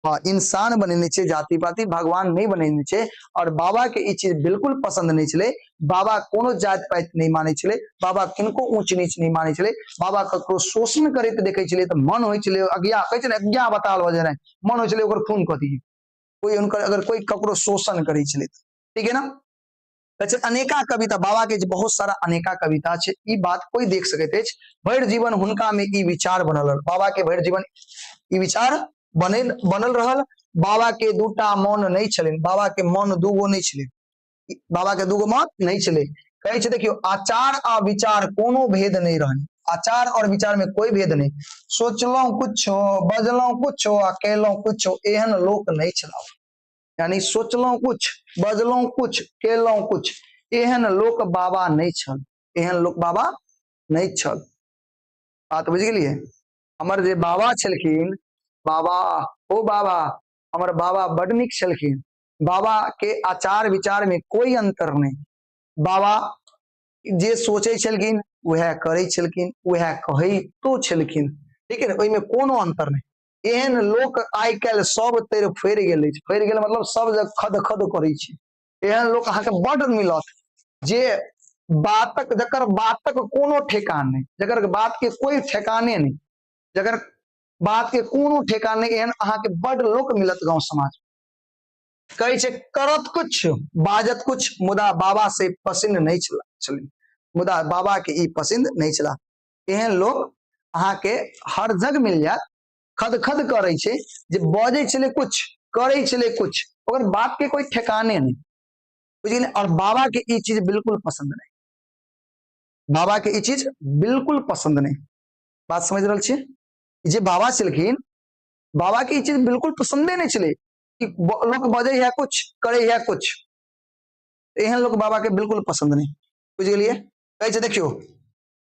हाँ इंसान बनेने छे, जाति पाति भगवान नहीं बनेने छे। और बाबा के ई चीज बिल्कुल पसंद नहीं छले। बाबा कोनो जात पात नहीं माने छले, बाबा किनको ऊंच नीच नहीं माने छले। बाबा ककरो शोषण करते देखे छले तो मन होय छले आज्ञा, कहे छले आज्ञा बताल भ जाय, मन होय छले ओकर खून कथी कोई उनकर अगर कोई ककरो शोषण करे छले। ठीक है ना? अच्छा अनेका कविता बाबा के बहुत सारा अनेका कविता छे, ई बात कोई देख सकैत अछि। भर जीवन हुनका में ई विचार बनल रहल, बाबा के भर जीवन ई विचार बनल रहल। बाबा के दूटा मन नहीं छले, बाबा के मन दूगो नहीं छले, बाबा के दूगो मन नहीं छले। कहे छे देखियो आचार आ विचार कोनो भेद नहीं रहनी, आचार और विचार में कोई भेद नहीं। सोचलो कुछ हो, बजलो कुछ हो, केलो कुछ हो, एहन लोक नहीं चलाओ। यानी सोचलो कुछ, बजलो कुछ, केलो कुछ, एहन लोक बाबा नहीं छल। एहन लोक बाबा नहीं छल। बात बुझ गेलिए। हमर जे बाबा छलखिन, बाबा ओ बाबा, हमर बाबा बड नीक छलखिन। बाबा के आचार विचार में कोई अंतर नहीं। बाबा जे सोचे छलखिन वह करे छलखिन, वह कहितो छलखिन, ठीक है ना, ओइमे कोनो अंतर नहीं। एहन लोक आइ काल्हि सब तर फैर गेल अछि। फैर गेल मतलब सब जगह खद खद करै छै। एहन लोक अहाँके बड मिलत जे बातक, जकर बातक कोनो ठेकान नहीं, जकर बात के कोई ठेकाने नहीं, जकर बात के कोनो ठेकान नहीं, एहन अहाँके बड लोक मिलत गांव समाज। कहै छै करत कुछ बाजत कुछ, मुदा बाबा से पसंद नहीं चला, मुदा बाबा के ई पसंद नहीं चला। एहन लोग अहाँके हर जग मिल जात, खद खद करे छै, जे बजे छले कुछ, करे छले कुछ, ओकर बात के कोई ठेकाने नहीं, बुझलिए। और बाबा के ई चीज बिल्कुल पसंद नहीं, बाबा के ई चीज बिल्कुल पसंद नहीं। बात समझ रहल छियै। जे बाबा छलखिन, बाबा के ई चीज बिल्कुल पसंदे नहीं चले कि लोग बजे है कुछ, करे है कुछ। एहन लोग बाबा के बिल्कुल पसंद नहीं, बुझ गेलिए। कहै छै देखियो,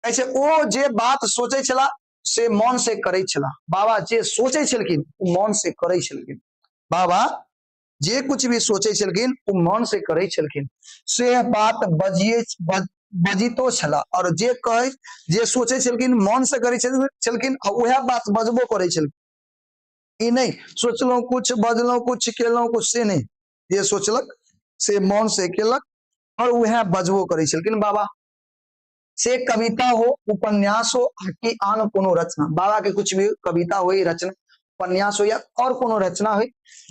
कहै छै ओ जे बात सोचे छला से मन से करे छला। बाबा जे सोचे छलखिन ओ मन से करे छलखिन। बाबा जे कुछ भी सोचे छलखिन ओ मन से करे छलखिन। से बात बजिए बजितो छला, और जे कहे, जे सोचे छलखिन मन से करे छलखिन, वह बात बजबो करे छलखिन। ई नहीं सोचलो कुछ, बजलो कुछ, केलो कुछ, से नहीं। जे सोचलक से मन से केलक और वह बजबो करे छलखिन बाबा। से कविता हो, उपन्यास हो कि आन कोनो रचना, बाबा के कुछ भी कविता हो, रचना, उपन्यास हो या और कोनो रचना हो,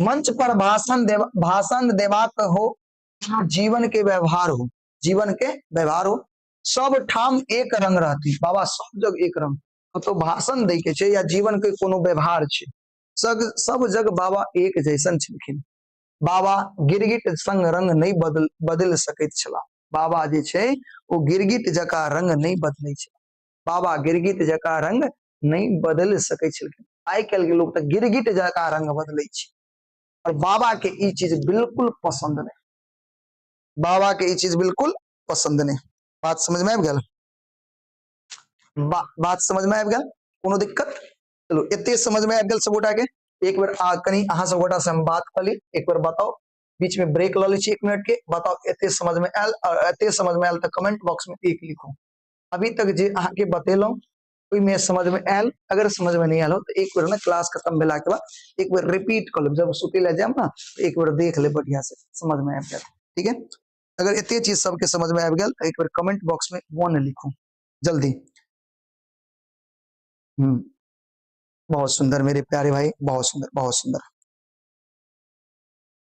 मंच पर भाषण देबाक हो, जीवन के व्यवहार हो, जीवन के व्यवहार हो, सब ठाम एक रंग रहती। बाबा सब जग एक रंग, तो भाषण दे के छे या जीवन के कोनो व्यवहार छे, सब जग बाबा एक जैसन छलखिन। बाबा गिरगिट संग रंग नहीं बदल सकैत छला। बाबा जे छै ओ गिरगिट जका रंग नहीं बदलै छै। बाबा गिरगिट जका रंग नहीं बदल सकै छलखिन। आइ काल्हि के लोग तो गिरगिट जका रंग बदलै छै, और बाबा के ई चीज बिल्कुल पसंद नहीं। बाबा के ई चीज बिल्कुल पसंद नहीं। बात समझ में आबि गेल। बात समझ में आबि गेल, कोनो दिक्कत। चलो एते समझ में आबि गेल सब गोटा के। एक बार कनी अहाँ सब गोटा से हम बात कर ली, एक बार बताओ, बीच में ब्रेक ल लै छी 1 मिनट के। बताओ एते समझ में आयल, और एते समझ में आयल तो कमेंट बॉक्स में 1 लिखो। अभी तक जे अहाँ के बतेलौं ओइ में समझ में आयल, अगर समझ में नहीं आयल हो तो एक बार ना क्लास खत्म भेला के बाद एक बार रिपीट कर लो। जब सुते ले जाम ना तो एक बार देख ले बढ़िया से, समझ में आबि गेल, ठीक है। अगर एते चीज सबके समझ में आबि गेल तो एक बार कमेंट बॉक्स में 1 लिखो जल्दी। बहुत सुंदर मेरे प्यारे भाई, बहुत सुंदर, बहुत सुंदर।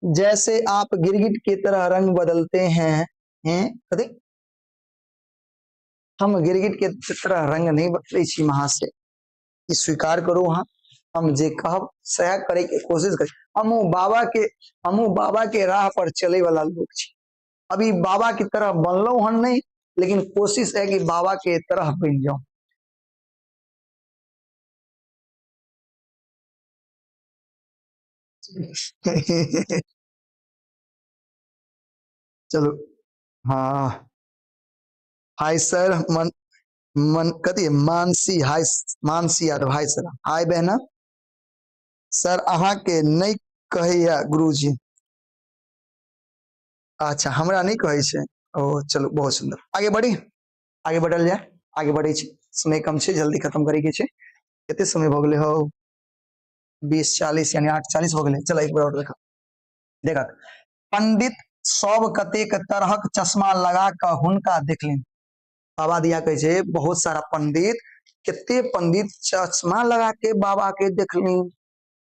जैसे आप गिरगिट की तरह रंग बदलते हैं कथी, हम गिरगिट के तरह रंग नहीं बदले छी वहां से, ई स्वीकार करो। हाँ, हम जे कहब सह करे के कोशिश करी। हमू बाबा के राह पर चले वाला लोग छी। अभी बाबा की तरह बनलो हन नहीं, लेकिन कोशिश है कि बाबा के तरह बन जाऊं। चलो, हाँ, हाय सर, मन कथी मानसी, हाय मानसी यादव, हाय सर, हाय बहना। सर अहाँ के नहीं कहैया गुरुजी। अच्छा, हमरा नहीं कहै छै। ओ चलो बहुत सुंदर, आगे बढ़ी, आगे बढ़ल जाए, आगे बढ़े छी। समय कम छै, जल्दी खत्म करे के छै। कितने समय भ गेले हो, 20:40 यानी 8:40 हो गेले। चलो एक बार और देखा पंडित सब कतेक तरहक चश्मा लगा क हुनका देखलिन। बाबा दिया कहे छै बहुत सारा पंडित, कितने पंडित चश्मा लगा के बाबा के देखलिन।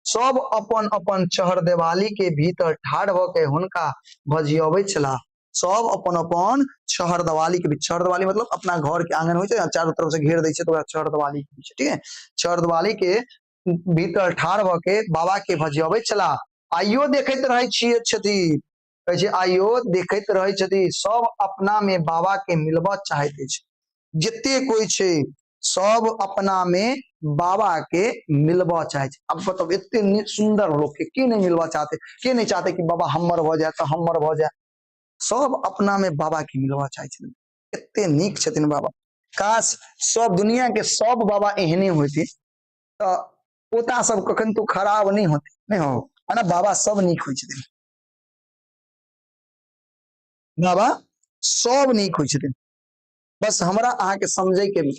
सब अपन अपन चहर देवाली के भीतर ठाढ़ भ के हुनका भजियबे छला। सब अपन अपन चहर दिवाली के, चहर दिवाली मतलब अपना घर के आंगन होय छै, चारों तरफ से घेर दै छै तो चहर दिवाली, ठीक है। चहर दिवाली के भीतर ठाढ़ भ के बाबा के भजियबे छला। आइयो देखैत रहे छियै छथि, कहे छै आइयो देखैत रहे छथि। सब अपना में बाबा के मिलबा चाहैत अछि। जते कोई छै सब अपना में बाबा के मिलबा चाहे छै। अब बताओ इतने सुंदर लोग के नहीं मिलबा चाहते, के नहीं चाहते कि बाबा हमर भ जाए तो हमर भ जाए। सब अपना में बाबा के मिलबा चाहे छथिन, एते नीक छथिन बाबा। काश सब दुनिया के सब बाबा एहने होते तो पोता सब कखन तो खराब नहीं होते, नहीं हो है ना। बाबा सब नीक होइ छथिन, बाबा सब नीक होइ छथिन, बस हमरा अहाँ के समझे के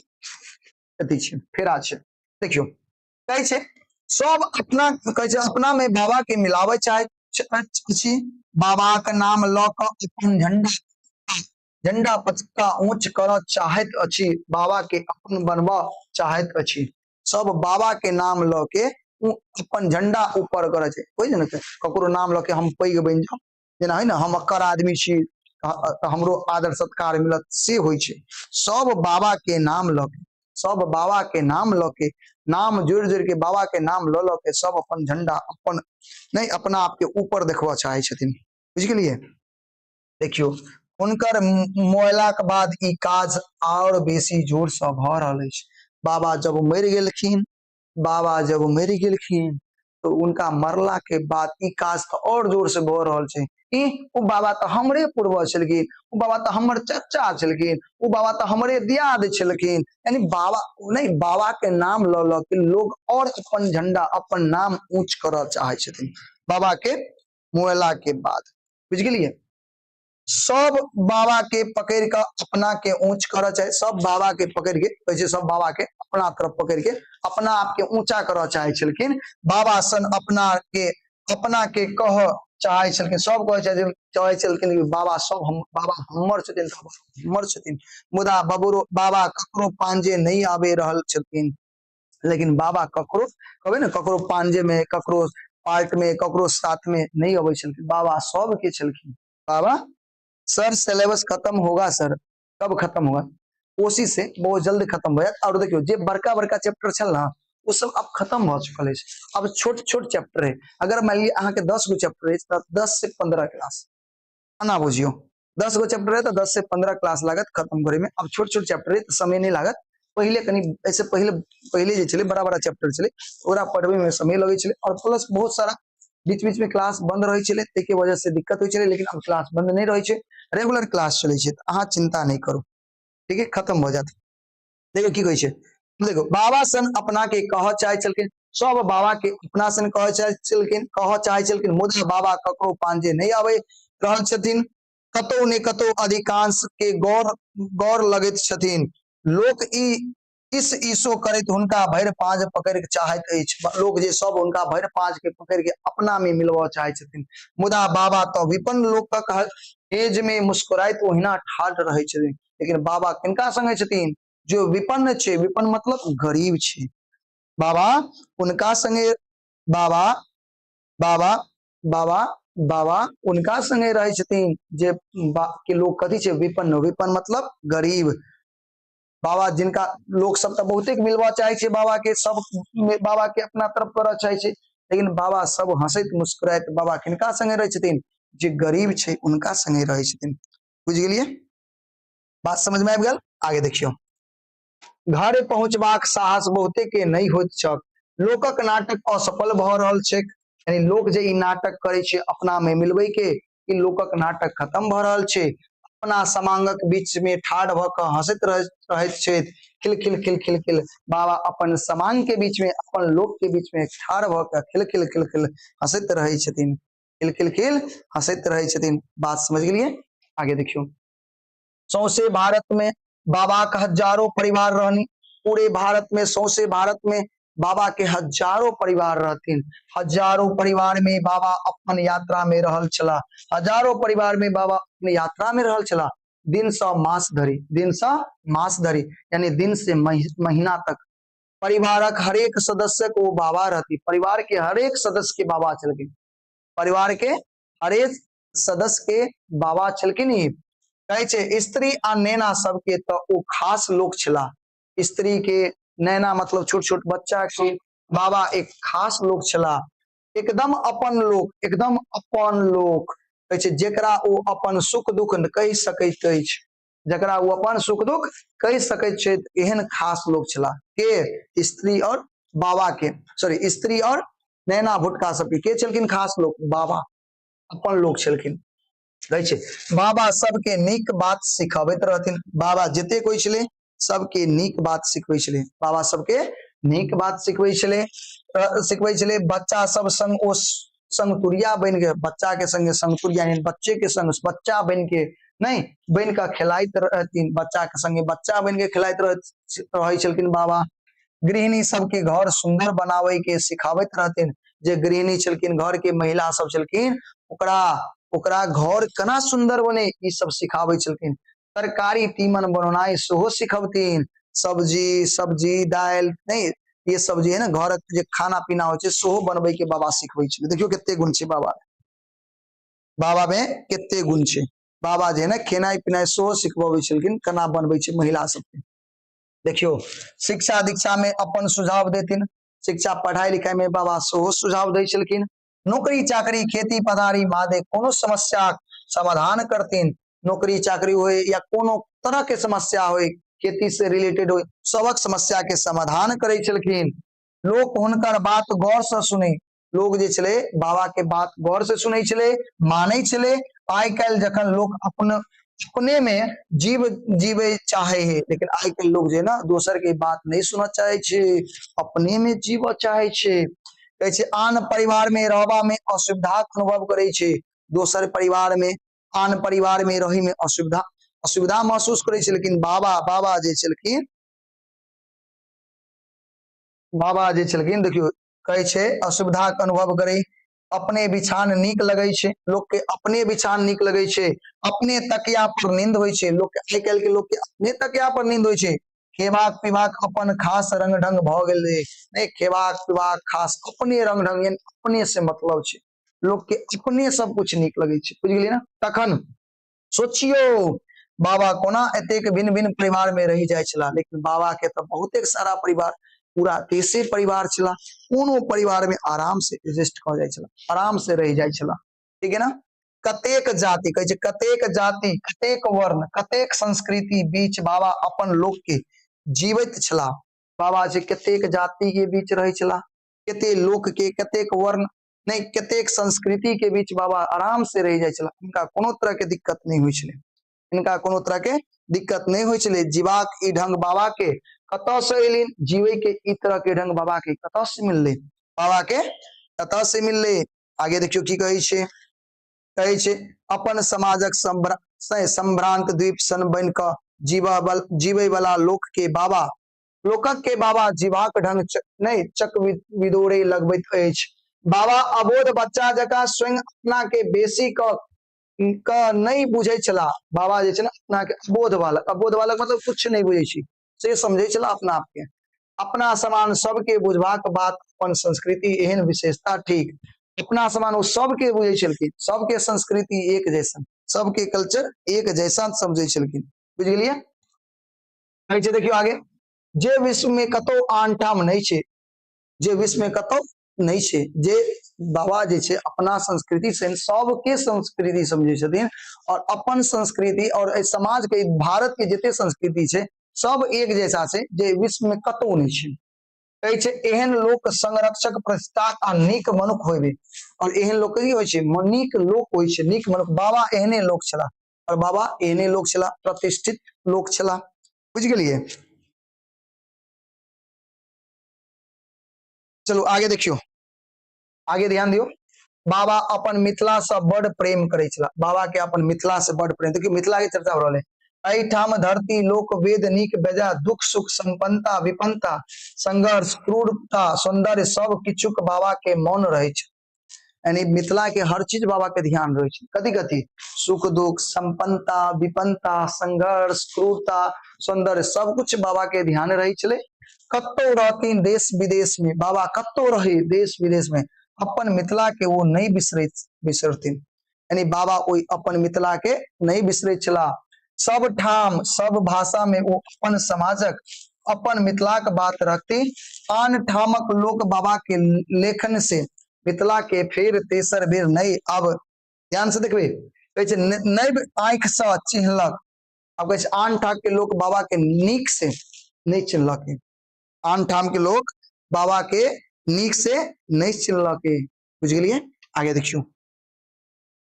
अथी छै, फेरा छै। देखियो कहै छै सब अपना, कहै छै अपना में बाबा के मिलावे चाहे छी। बाबा के नाम ल क अपन झंडा पताका ऊंच कर चाहत अछि, बाबा के अपन बनबा चाहत अछि। सब बाबा के नाम ल के अपन झंडा ऊपर करे छै। कोई ने ककरो नाम ल के हम पैघ बन जाओ, जेना है ना हम अक्कर आदमी छी तो हमरो आदर सत्कार मिलत, से होइ छै। सब बाबा के नाम ल के, सब बाबा के नाम ल के, नाम जोड़ जोड़ के बाबा के नाम ल के सब अपन झंडा अपन नहीं अपना आप के ऊपर देखबा चाहे छथिन, बुझ गेलिए। देखियो हुनकर मोयला के बाद ई काज और बेसी जोर से भ रहल अछि। बाबा जब मर गेलखिन, बाबा जब मर गेलखिन तो उनका मरला के बाद ई काज तो और जोर से भ रहल छै। ओ बाबा तो हमरे पूर्वज छलखिन, ओ बाबा तो हमर चाचा छलखिन, ओ बाबा तो हमरे दियाद छलखिन। यानी बाबा नहीं, बाबा के नाम ल ल के लोग और अपन झंडा अपन नाम ऊंच कर चाहे छथिन बाबा के मुएला के बाद, बुझ गेलिए। सब बाबा के पकड़ के अपना के ऊंच कर चाहे, सब बाबा के पकड़ के कैसे सब बाबा के अपना तरफ पकड़ के अपना आप के ऊंचा कर चाहे छलखिन। बाबा सन अपना के कह चाहे छलखिन, सब कह चाहे छलखिन कि बाबा सब हम बाबा हमर छथिन, हमर छथिन। मुदा बाबा ककरो पांजे नहीं आबे रहल छथिन। लेकिन बाबा ककरो कहबे ना ककरो पांजे में, ककरो पार्ट में, ककरो साथ में नहीं अबै छलखिन, बाबा सब के छलखिन। बाबा सर सिलेबस खत्म होगा सर, कब खत्म होगा, कोशिश से बहुत जल्द खत्म हो जाए। और देखियो जे बड़का बड़का चैप्टर छल ना वो सब अब खत्म हो चुकल है, अब छोट छोट चैप्टर है। अगर मान लिया अहाँ के 10 गो चैप्टर है तो 10 से 15 क्लास ना बुझियो, 10 गो चैप्टर है तो 10 से 15 क्लास लागत खत्म करे में। अब छोट छोट चैप्टर है तो समय नहीं लागत। पहले कनी ऐसे पहले जे छले बड़ा बड़ा चैप्टर छले ओरा पढ़वे में समय लगे छले, और प्लस बहुत सारा बीच बीच में क्लास बंद रहे छले, ते के वजह से दिक्कत होय छले। लेकिन अब क्लास बंद नहीं रहे छे, रेगुलर क्लास चले छे, अहाँ चिंता नहीं करू, ठीक है, खत्म हो जात। देखो की कहै छे, देखो बाबा सन अपना के कह चाहे छलखिन, सब बाबा के अपना सन कह चाहे छलखिन। मुदा बाबा ककरो पांजे नहीं आवे रहल छथिन, कतौ ने कतौ अधिकांश के गौर लगैत छथिन। लोक इस ईसो करैत हुनका भैर पांज पकड़ के चाहत अछि। लोग जे सब हुनका भैर पांज के पकड़ के अपना में मिलवा चाहे छथिन। मुदा बाबा तो विपन्न लोकक एज में मुस्कुराइत ओहिना ठाढ़ रहे छथिन। लेकिन बाबा किनका संगे छथिन, जो विपन्न छे, विपन्न मतलब गरीब छे, बाबा उनका संगे, बाबा बाबा बाबा बाबा उनका संगे रहे छथिन जे के लोग कथी छे, विपन्न, विपन्न मतलब गरीब। बाबा जिनका लोग सब तो बहुते मिलवा चाहे छे बाबा के, सब बाबा के अपना तरफ कर चाहे छे। लेकिन बाबा सब हंसैत मुस्कुराइत बाबा किनका संगे रहे छथिन, जे गरीब छे उनका संगे रहे छथिन, बुझ गेलिए। बात समझ में आबि गेल। आगे देखियो, घर पहुंचबाक साहस बहुते के नहीं होइत छक, लोकक नाटक असफल भ रहल छे। यानी लोग जे ई नाटक करे छे अपना में मिलबे के, ई लोकक नाटक खत्म भ रहल छे। अपना समांगक बीच में ठाढ़ भ क हंसैत रहैत छे, खिल खिल खिल खिल खिल। बाबा अपन समांग के बीच में, अपन लोक के बीच में ठाढ़ भ क खिल खिल खिल खिल हंसैत रहे छथिन, खिल खिल खिल हंसैत रहे छथिन। बात समझ गेलिए। आगे देखियो, सौसे भारत में बाबा का हजारों परिवार रहनी, पूरे भारत में, सौसे भारत में बाबा के हजारों परिवार रहथिन। हजारों परिवार में बाबा अपन यात्रा में रहल छला, हजारों परिवार में बाबा अपनी यात्रा में रहल छला। दिन से मास धरी, दिन से मास धरी यानी दिन से महीना तक परिवारक हरेक सदस्य को बाबा रहती, परिवार के हरेक सदस्य के बाबा छलखिन, परिवार के हरेक सदस्य के बाबा छलखिन। कहै छै स्त्री आ नैना सबके तो ओ खास लोग छला, स्त्री के नैना मतलब छोट छोट बच्चा के बाबा एक खास लोग छला, एकदम अपन लोग, एकदम अपन लोग। कहै छै जेकरा ओ अपन सुख दुख कहि सकैत अछि, जकरा वो अपन सुख दुख कह सकै छै, एहन खास लोग छला के स्त्री और बाबा के, सॉरी स्त्री और नैना भुटका सबके के छलखिन खास लोग? बाबा अपन लोग छलखिन। कहै छै बाबा सबके नीक बात सिखाबैत रहथिन। बाबा जते कोई छले सबके नीक बात सिखबै छले, बाबा सबके नीक बात सिखबै छले। बच्चा सब संग ओ संगतुरिया बन के, बच्चा के संगे संगतुरिया यानी बच्चे के संग बच्चा बन के नहीं बन के खिलाइत रहथिन, बच्चा के संगे बच्चा बन के खिलाइत रहे छलखिन बाबा। गृहिणी सबके घर सुंदर बनावे के सिखावत रहथिन, जे गृहिणी छलखिन घर के महिला सब छलखिन ओकरा ओकरा घर केना सुंदर बने ई सब सिखावे छलखिन। तरकारी तीमन बनौनाई सेहो सिखबथिन, सब्जी सब्जी दाल नहीं ये सब जे है ना घर के खाना पीना हो छै सेहो बनबै के बाबा सिखबै छलै। देखियो कते गुण छै बाबा, बाबा में कते गुण छै। बाबा जे है ना खेनाई पिनाई सेहो सिखबै छलखिन, केना बनबै छै महिला सबके। देखियो शिक्षा दीक्षा में अपन सुझाव देथिन, शिक्षा पढ़ाई लिखाई में बाबा सेहो सुझाव दै छलखिन। नौकरी चाकरी खेती पथारी मादे कोनो समस्या समाधान करथिन, नौकरी चाकरी होए या कोनो तरह के समस्या होए, खेती से रिलेटेड होए, सबक समस्या के समाधान करे छलखिन। लोग हुनकर बात गौर से सुने, लोग जे छले बाबा के बात गौर से सुनै छले, मानै छले। आइ काल्हि जखन लोग अपने में जीवे चाहे है, लेकिन आइ काल्हि लोग जे ना दोसर के बात नहीं सुनना चाहे छे, अपने में जीव चाहे छे। कहै छै आन परिवार में रहबा में असुविधा अनुभव करे छे, दोसर परिवार में आन परिवार में रही में असुविधा महसूस करे छे। लेकिन बाबा जे छलखिन देखियो कहै छै असुविधा के अनुभव करे, अपने बिछान नीक लगे छे, लोग के अपने बिछान नीक लगे छे, अपने तकिया पर नींद होय छे। लोग के आइ काल्हि के लोग के अपने तकिया पर नींद होय छे। खेबाक पीबाक अपन खास रंग ढंग भ गेले, नहीं खेबाक पीबाक खास अपने रंग ढंग यानी अपने से मतलब छे, लोग के अपने सब कुछ नीक लगे छे, बुझ गेलिए ना। तखन सोचियो बाबा कोना एतेक भिन्न भिन्न परिवार में रही जाय छला, लेकिन बाबा के तो बहुते सारा परिवार पूरा देशे परिवार छला, कोनो परिवार में आराम से एडजस्ट क जाय छला, आराम से रह जाय छला, ठीक है ना। कतेक जाति कहे छे, कतेक जाति कतेक वर्ण कतेक संस्कृति बीच बाबा अपन लोक के जीवित छला। बाबा जे कतेक जाति के बीच रहे छला, कते लोक के कतेक वर्ण नहीं कतेक संस्कृति के बीच बाबा आराम से रह जाय छला। इनका कोनो तरह के दिक्कत नहीं हुई छले, इनका कोनो तरह के दिक्कत नहीं हुई छले। जीवाक ई ढंग बाबा के कत से एलिन, जीवे के ई तरह के ढंग बाबा के कत से मिलले, बाबा के कत से मिलले। आगे देखियो की कहै छे अपन समाजक संभ्रांत द्वीप सन बन क जीवे वाला लोक के बाबा जीवाक ढंग नहीं चक विदोरे लगबैत अछि। बाबा अबोध बच्चा जका स्वयं अपना के बेसी क नहीं बुझे छला। बाबा जे छे ना अपना के अबोध बालक मतलब कुछ नहीं बुझे छी से समझे छला अपना आप के, अपना समान सबके बुझबाक बात अपन संस्कृति एहन विशेषता ठीक, अपना समान वो सबके बुझे छलखिन, सबके संस्कृति एक जैसन, सबके कल्चर एक जैसा समझे छलखिन, बुझ गेलिए। कहै छे देखियो आगे, जे विश्व में कतो आन ठाम नहीं छे, जे विश्व में कतो नहीं छे, जे बाबा जे छे अपना संस्कृति से सबके संस्कृति समझे छथिन, और अपन संस्कृति और समाज के भारत के जते संस्कृति छे सब एक जैसा छे, जे विश्व में कतो नहीं छे। कहै छे एहन लोक संरक्षक प्रतिष्ठा आ नीक मनुख होइबे, और एहन लोक की होय छे नीक लोक होय छे, नीक मनुख। बाबा एहने लोक छला, और बाबा एहने लोक छला, प्रतिष्ठित लोक छला, बुझ गेलिए। चलो आगे देखियो, आगे ध्यान दियो। बाबा अपन मिथिला से बड़ प्रेम करे छला, बाबा के अपन मिथिला से बड़ प्रेम, देखियो मिथिला के चर्चा हो रहले। एठाम धरती लोक वेद नीक बेजा, दुख सुख संपन्नता विपन्नता संघर्ष क्रूरता सौंदर्य सब किछुक बाबा के मौन रहे छे। यानी मिथिला के हर चीज बाबा के ध्यान रहे छे, कथी कथी सुख दुख संपन्नता विपन्नता संघर्ष क्रूरता सौंदर्य सब कुछ बाबा के ध्यान रहे छले। कतो रहती देश विदेश में, बाबा कतो रहे देश विदेश में, अपन मिथिला के वो नहीं बिसरथिन, यानी बाबा ओई अपन मिथिला के नहीं बिसरे छला। सब ठाम सब भाषा में वो अपन समाजक अपन मिथिला के बात रखती, आन ठामक लोक बाबा के लेखन से मिथिला के फेर तेसर बेर नहीं। अब ध्यान से देखबे, कहै छै नैब आंख से चिन्हलक, अब कहे आन ठाम के लोग बाबा के नीक से नहीं चिन्हलके, आन ठाम के लोग बाबा के नीक से नहीं चिन्हलके। बुझ गेलिए? आगे देखियो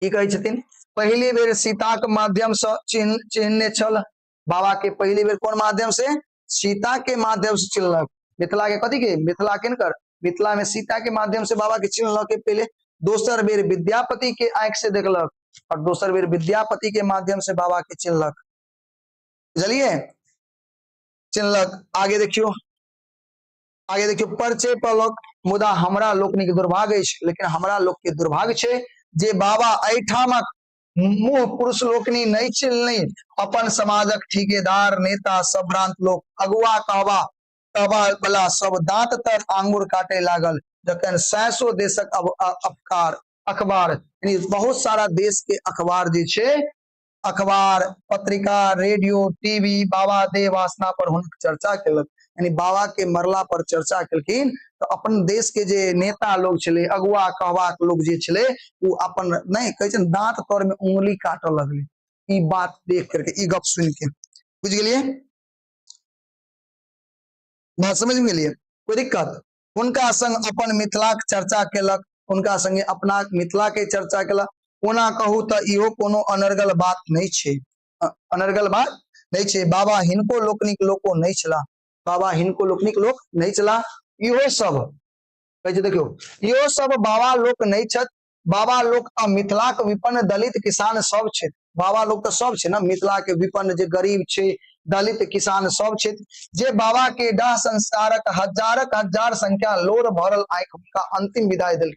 की कहे छथिन, पहली बेर सीता के माध्यम से चिन्हने छल। बाबा के पहली बेर कौन माध्यम से? सीता के माध्यम से चिन्हलक। मिथिला के कथी के? मिथिला किनकर? मिथिला में सीता के माध्यम से बाबा के चिन्हलक पहले। दोसर बेर विद्यापति के आंख से देखलक और दोसर बेर विद्यापति के माध्यम से बाबा के चिन्हलक। बुझलिए? चिन्हलक। आगे देखियो, आगे देखियो, परिचय पलक मुदा हमरा लोकनिक दुर्भाग्य अछि, लेकिन हमरा लोक के दुर्भाग्य छै जे बाबा एठामक मुँह पुरुष लोकनि नहीं चिन्हलनि। अपन समाजक ठिकेदार नेता संभ्रांत लोक अगुआ कहवा वाला सब दांत तर आंगुर काटे लागल, जखन 600 देशक अखबार यानी बहुत सारा देश के अखबार जे छे, अखबार पत्रिका रेडियो टीवी बाबा देह वासना पर हुनक चर्चा केलक, यानी बाबा के मरला पर चर्चा केलखिन। तो अपन देश के जे नेता लोग छले, अगुआ कहवा के लोग जे छले, वो अपन नहीं कहे छन दांत तर में उंगली काटे लगले। ई बात देख करके, ई गप सुन के, बुझ गेलिए? बात समझ में गेलिए? कोई दिक्कत? उनका संग अपन मिथिला के चर्चा केलक, उनका संगे अपना मिथिला के चर्चा केलक। ओना कहू तो इहो कोनो अनर्गल बात नहीं छे, अनर्गल बात नहीं छे। बाबा हिनको लोकनिक लोको नहीं छला, बाबा हिनको लोकनिक लोक नहीं छला। इहो सब कहे देखियो, इहो सब बाबा लोक नहीं छत। बाबा लोक आ मिथिला के विपन्न दलित किसान सब छे। बाबा लोक तो सब छे ना, मिथिला के विपन्न जे गरीब छे, दलित किसान सब छे, जे बाबा के दाह संस्कारक हजारक हजार संख्या लोर भरल आंख का अंतिम विदाई दिल।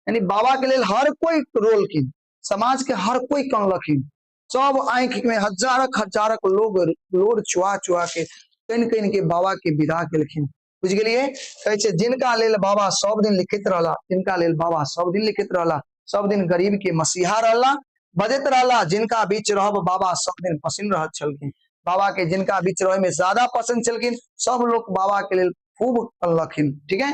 यानी बाबा के लिए हर कोई रोल की, समाज के हर कोई कनलखिन, सब आंख में हजारक हजारक लोग लोर चुआ चुआ के कन कन के बाबा के विदा केलखिन। बुझ गेलिए? कहे छे जिनका लेल बाबा सब दिन लिखित रहला, जिनका लेल बाबा सब दिन लिखित रहला, सब दिन गरीब के मसीहा रहला, बजत रहला। जिनका बीच रहब बाबा सब दिन पसंद रहत छलखिन, बाबा के जिनका बीच रहे में ज्यादा पसंद छलखिन, सब लोग बाबा के लेल खूब कनलखिन। ठीक है?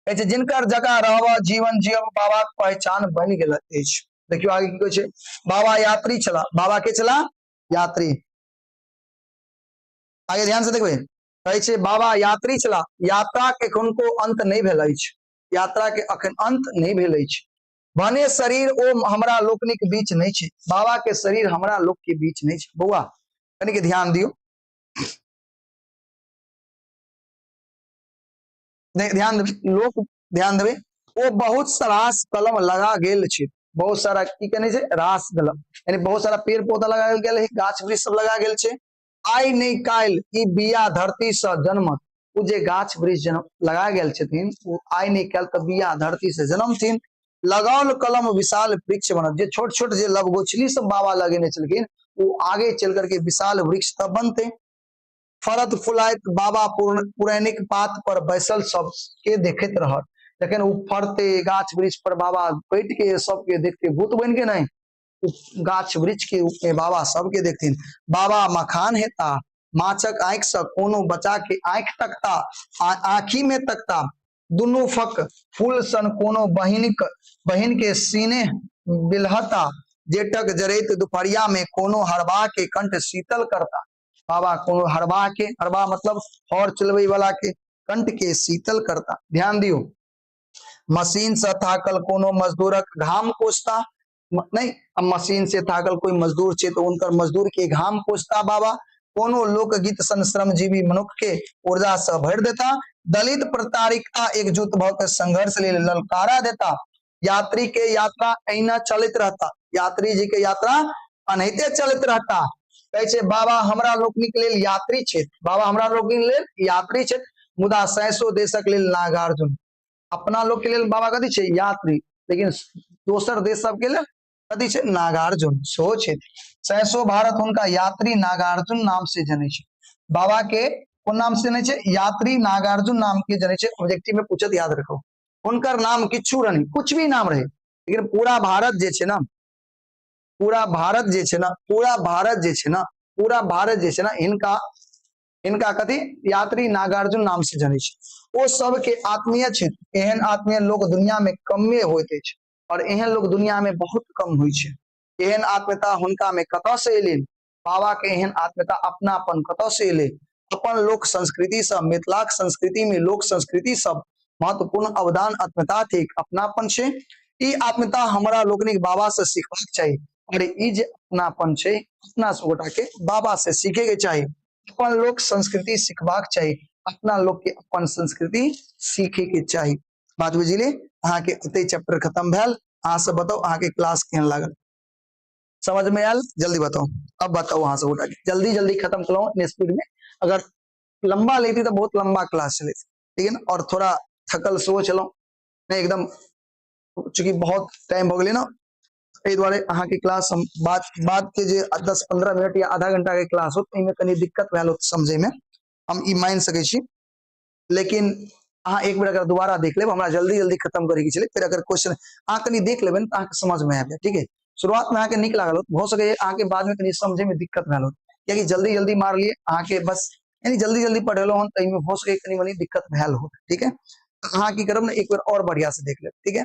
कहे जिनकर जगह रहब जीवन जीव बाबा के पहचान बन गेल अछि। देखियो आगे की कहे छे, बाबा यात्री छला। बाबा के छला? यात्री। आगे ध्यान से देखबे, कहे छे बाबा यात्री छला, यात्रा के को अंत नहीं भेल अछि, यात्रा के अखन अंत नहीं भेल अछि। भने शरीर ओ हमरा लोकनिक बीच नहीं छे, बाबा के शरीर हमरा लोक के बीच नहीं छे। बउआ कनी के ध्यान दियो, ध्यान देबे लोक, ध्यान देबे। ओ बहुत रास कलम लगा गेल छे, बहुत सारा की कहने छे, रास कलम, यानी बहुत सारा पेड़ पौधा लगा गेल है, गाछ वृक्ष सब लगा गेल छे। आई नहीं काल ई बिया धरती से जन्मत, वो जे गाछ वृक्ष जन्म लगा गेल छथिन, वो आई नहीं काल तो बिया धरती से जन्म थीन। लगाओल कलम विशाल वृक्ष बनत, जे छोट छोट जे लवगोछली सब बाबा लगेने चलखिन, वो आगे चल करके विशाल वृक्ष तब बनते। फरत फुलाइत बाबा पुरैनिक पात पर बैसल सब के देखत रहत, लेकिन वो फरते गाछ वृक्ष पर बाबा बैठ के सबके देखते, भूत बन के नहीं, गाछ वृक्ष के रूप में बाबा सबके देखथिन। बाबा मखान हेता, माछक आंख से कोनो बचा के आंख तकता, आंखी में तकता, दुनू फक फूल सन कोनो बहिन के सीने बिलहता, जेठक जरैत दुपहरिया में कोनो हरबा के कंठ शीतल करता। बाबा कोनो हरबा के, हरबा मतलब हौर चलवे वाला के कंठ के शीतल करता। ध्यान दियो, मशीन से थाकल कोनो मजदूरक घाम पोछता, नहीं अब मशीन से थाकल कोई मजदूर छे तो उनकर मजदूर के घाम पोछता बाबा। कोनो लोकगीत सन श्रमजीवी मनुष्य के ऊर्जा से भर देता, दलित प्रतारिकता एकजुट भकर संघर्ष ले ललकारा देता। यात्री के यात्रा ऐना चलित रहता, यात्री जी के यात्रा अनहिते चलित रहता। कहे छे बाबा हमरा लोकनिक लेल यात्री छे, बाबा हमरा लोकनिक लेल यात्री छे, मुदा 600 देशक लेल नागार्जुन। अपना लोग के लेल बाबा कथी छे? यात्री, लेकिन दोसर देश सब के लेल कथी छे? नागार्जुन सो छे। 600 भारत उनका यात्री नागार्जुन नाम से जने छे। बाबा के कौन नाम से जने छे? यात्री नागार्जुन नाम के जने छे। ऑब्जेक्टिव में पूछत, याद रखो। उनकर नाम किच्छु रही, कुछ भी नाम रहे, लेकिन पूरा भारत जे छे ना, पूरा भारत जे छे ना, पूरा भारत जे छे ना, पूरा भारत जे छे ना, इनका कथी? यात्री नागार्जुन नाम से जने छे। वो सब के आत्मीय छे, एहन आत्मीय लोग दुनिया में कमे होते छे, और एहन लोग दुनिया में बहुत कम हुई छे। एहन आत्मीयता हुनका में कतऽ से एलिन? बाबा के एहन आत्मीयता अपनापन कतऽ से एलै, अपन लोक संस्कृति से, मिथिलाक संस्कृति में लोक संस्कृति सब महत्वपूर्ण अवदान आत्मीयता थिक, अपनापन छै। ई आत्मीयता हमरा लोकनिक बाबा से सीखबाक चाही, और ई जे अपनापन छै अपना सब गोटा के बाबा से सीखे के चाही। अपन लोक संस्कृति सीखबाक चाही, अपना लोक के अपन संस्कृति सीखे के चाही। बात बुझिले, अहाँ के एते चैप्टर खत्म भेल। अहाँ सब बताओ अहाँ के क्लास केहन लागल, समझ में आयल, जल्दी बताओ। अब बताओ अहाँ सब गोटा के, जल्दी जल्दी खत्म करो इन स्पीड में। अगर लंबा लेती तो बहुत लंबा क्लास चले, ठीक है ना, और थोड़ा थकल सो चलो नहीं एकदम, चूंकि बहुत टाइम हो गए ना, एहि दुआरे अहाँ के क्लास हम बाद के जे 10-15 मिनट या आधा घंटा के क्लास हो, इनमें कनी दिक्कत भेल हो समझे में, हम ई मान सके छी। लेकिन अहाँ एक बेर अगर दोबारा देख लेब, हमरा जल्दी जल्दी खत्म करे के छले, फिर अगर क्वेश्चन अहाँ कनी देख लेबे तो अहाँ के समझ में आबि जाए, ठीक है। शुरुआत में अहाँ के नीक लागल हो सके अहाँ के बाद में कनी समझे में दिक्कत भेल हो, कियाकि जल्दी जल्दी मार लिए अहाँ के, बस यानी जल्दी जल्दी पढ़ेलो हन, तई में हो सके कनी मनी दिक्कत भेल हो, ठीक है। अहाँ की करब ना, एक बेर और बढ़िया से देख लेब, ठीक है,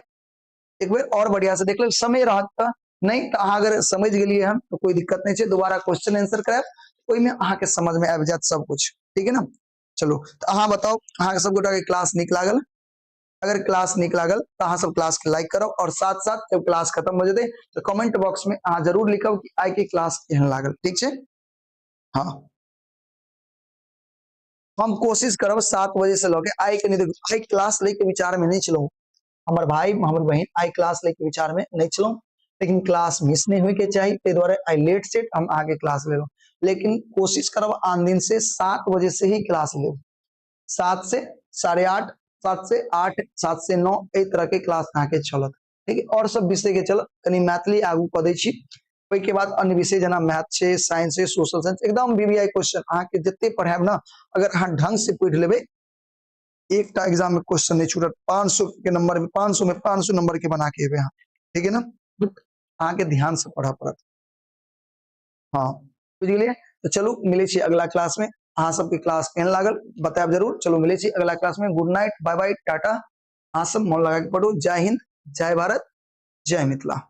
एक बेर और बढ़िया से देख लेब, समय रहत त नहीं तो अहाँ अगर समझ गेलिए हम तो कोई दिक्कत नहीं है, दोबारा क्वेश्चन आंसर करब, ओई में अहाँ के समझ में आबि जात सब कुछ, ठीक है ना। चलो तो अहाँ बताओ अहाँ के सब गोटा के क्लास नीक लागल। अगर क्लास नीक लागल तो अहाँ सब क्लास के लाइक करो, और साथ साथ जब क्लास खत्म हो जेते तो कमेंट बॉक्स में अहाँ जरूर लिखब कि आई के क्लास केहन लागल, ठीक है। हाँ, हम कोशिश करब 7 बजे से लगे आई के, नहीं देखो आई क्लास लेके विचार में नहीं चलो, हमार भाई हमार बहन आई क्लास लेके विचार में नहीं चलो, लेकिन क्लास मिस नहीं हुई के चाहिए, ते द्वारा आई लेट सेट हम आगे क्लास ले लो, लेकिन कोशिश करब आन दिन से 7 बजे से ही क्लास ले, 7 से 8:30, 7 से 8, 7 से 9 ए तरह के क्लास अहाँ के चलत, ठीक है। और सब विषय के चलत, कनी मैथिली आगू कऽ दै छी, ओइ के बाद अन्य विषय जना मैथ छै, साइंस छै, सोशल साइंस, एकदम वीवीआई क्वेश्चन अहाँ के जते पढ़ाएब ना, अगर अहाँ ढंग से पढ़ लेबै, एक एग्जाम में क्वेश्चन नहीं छूटत, 500 के नंबर में 500 नंबर के बना के अहाँ, ठीक है ना, अहाँ के ध्यान से पढ़ा पड़त। हाँ बुझ गेलिए, तो चलू मिले छी अगला क्लास में, अहाँ सबके क्लास केहन लागल बताएब जरूर। चलो मिले छी अगला क्लास में, गुड नाइट, बाय बाय, टाटा। अहाँ सब मन लगा के पढ़ो। जय हिंद, जय भारत, जय मिथिला।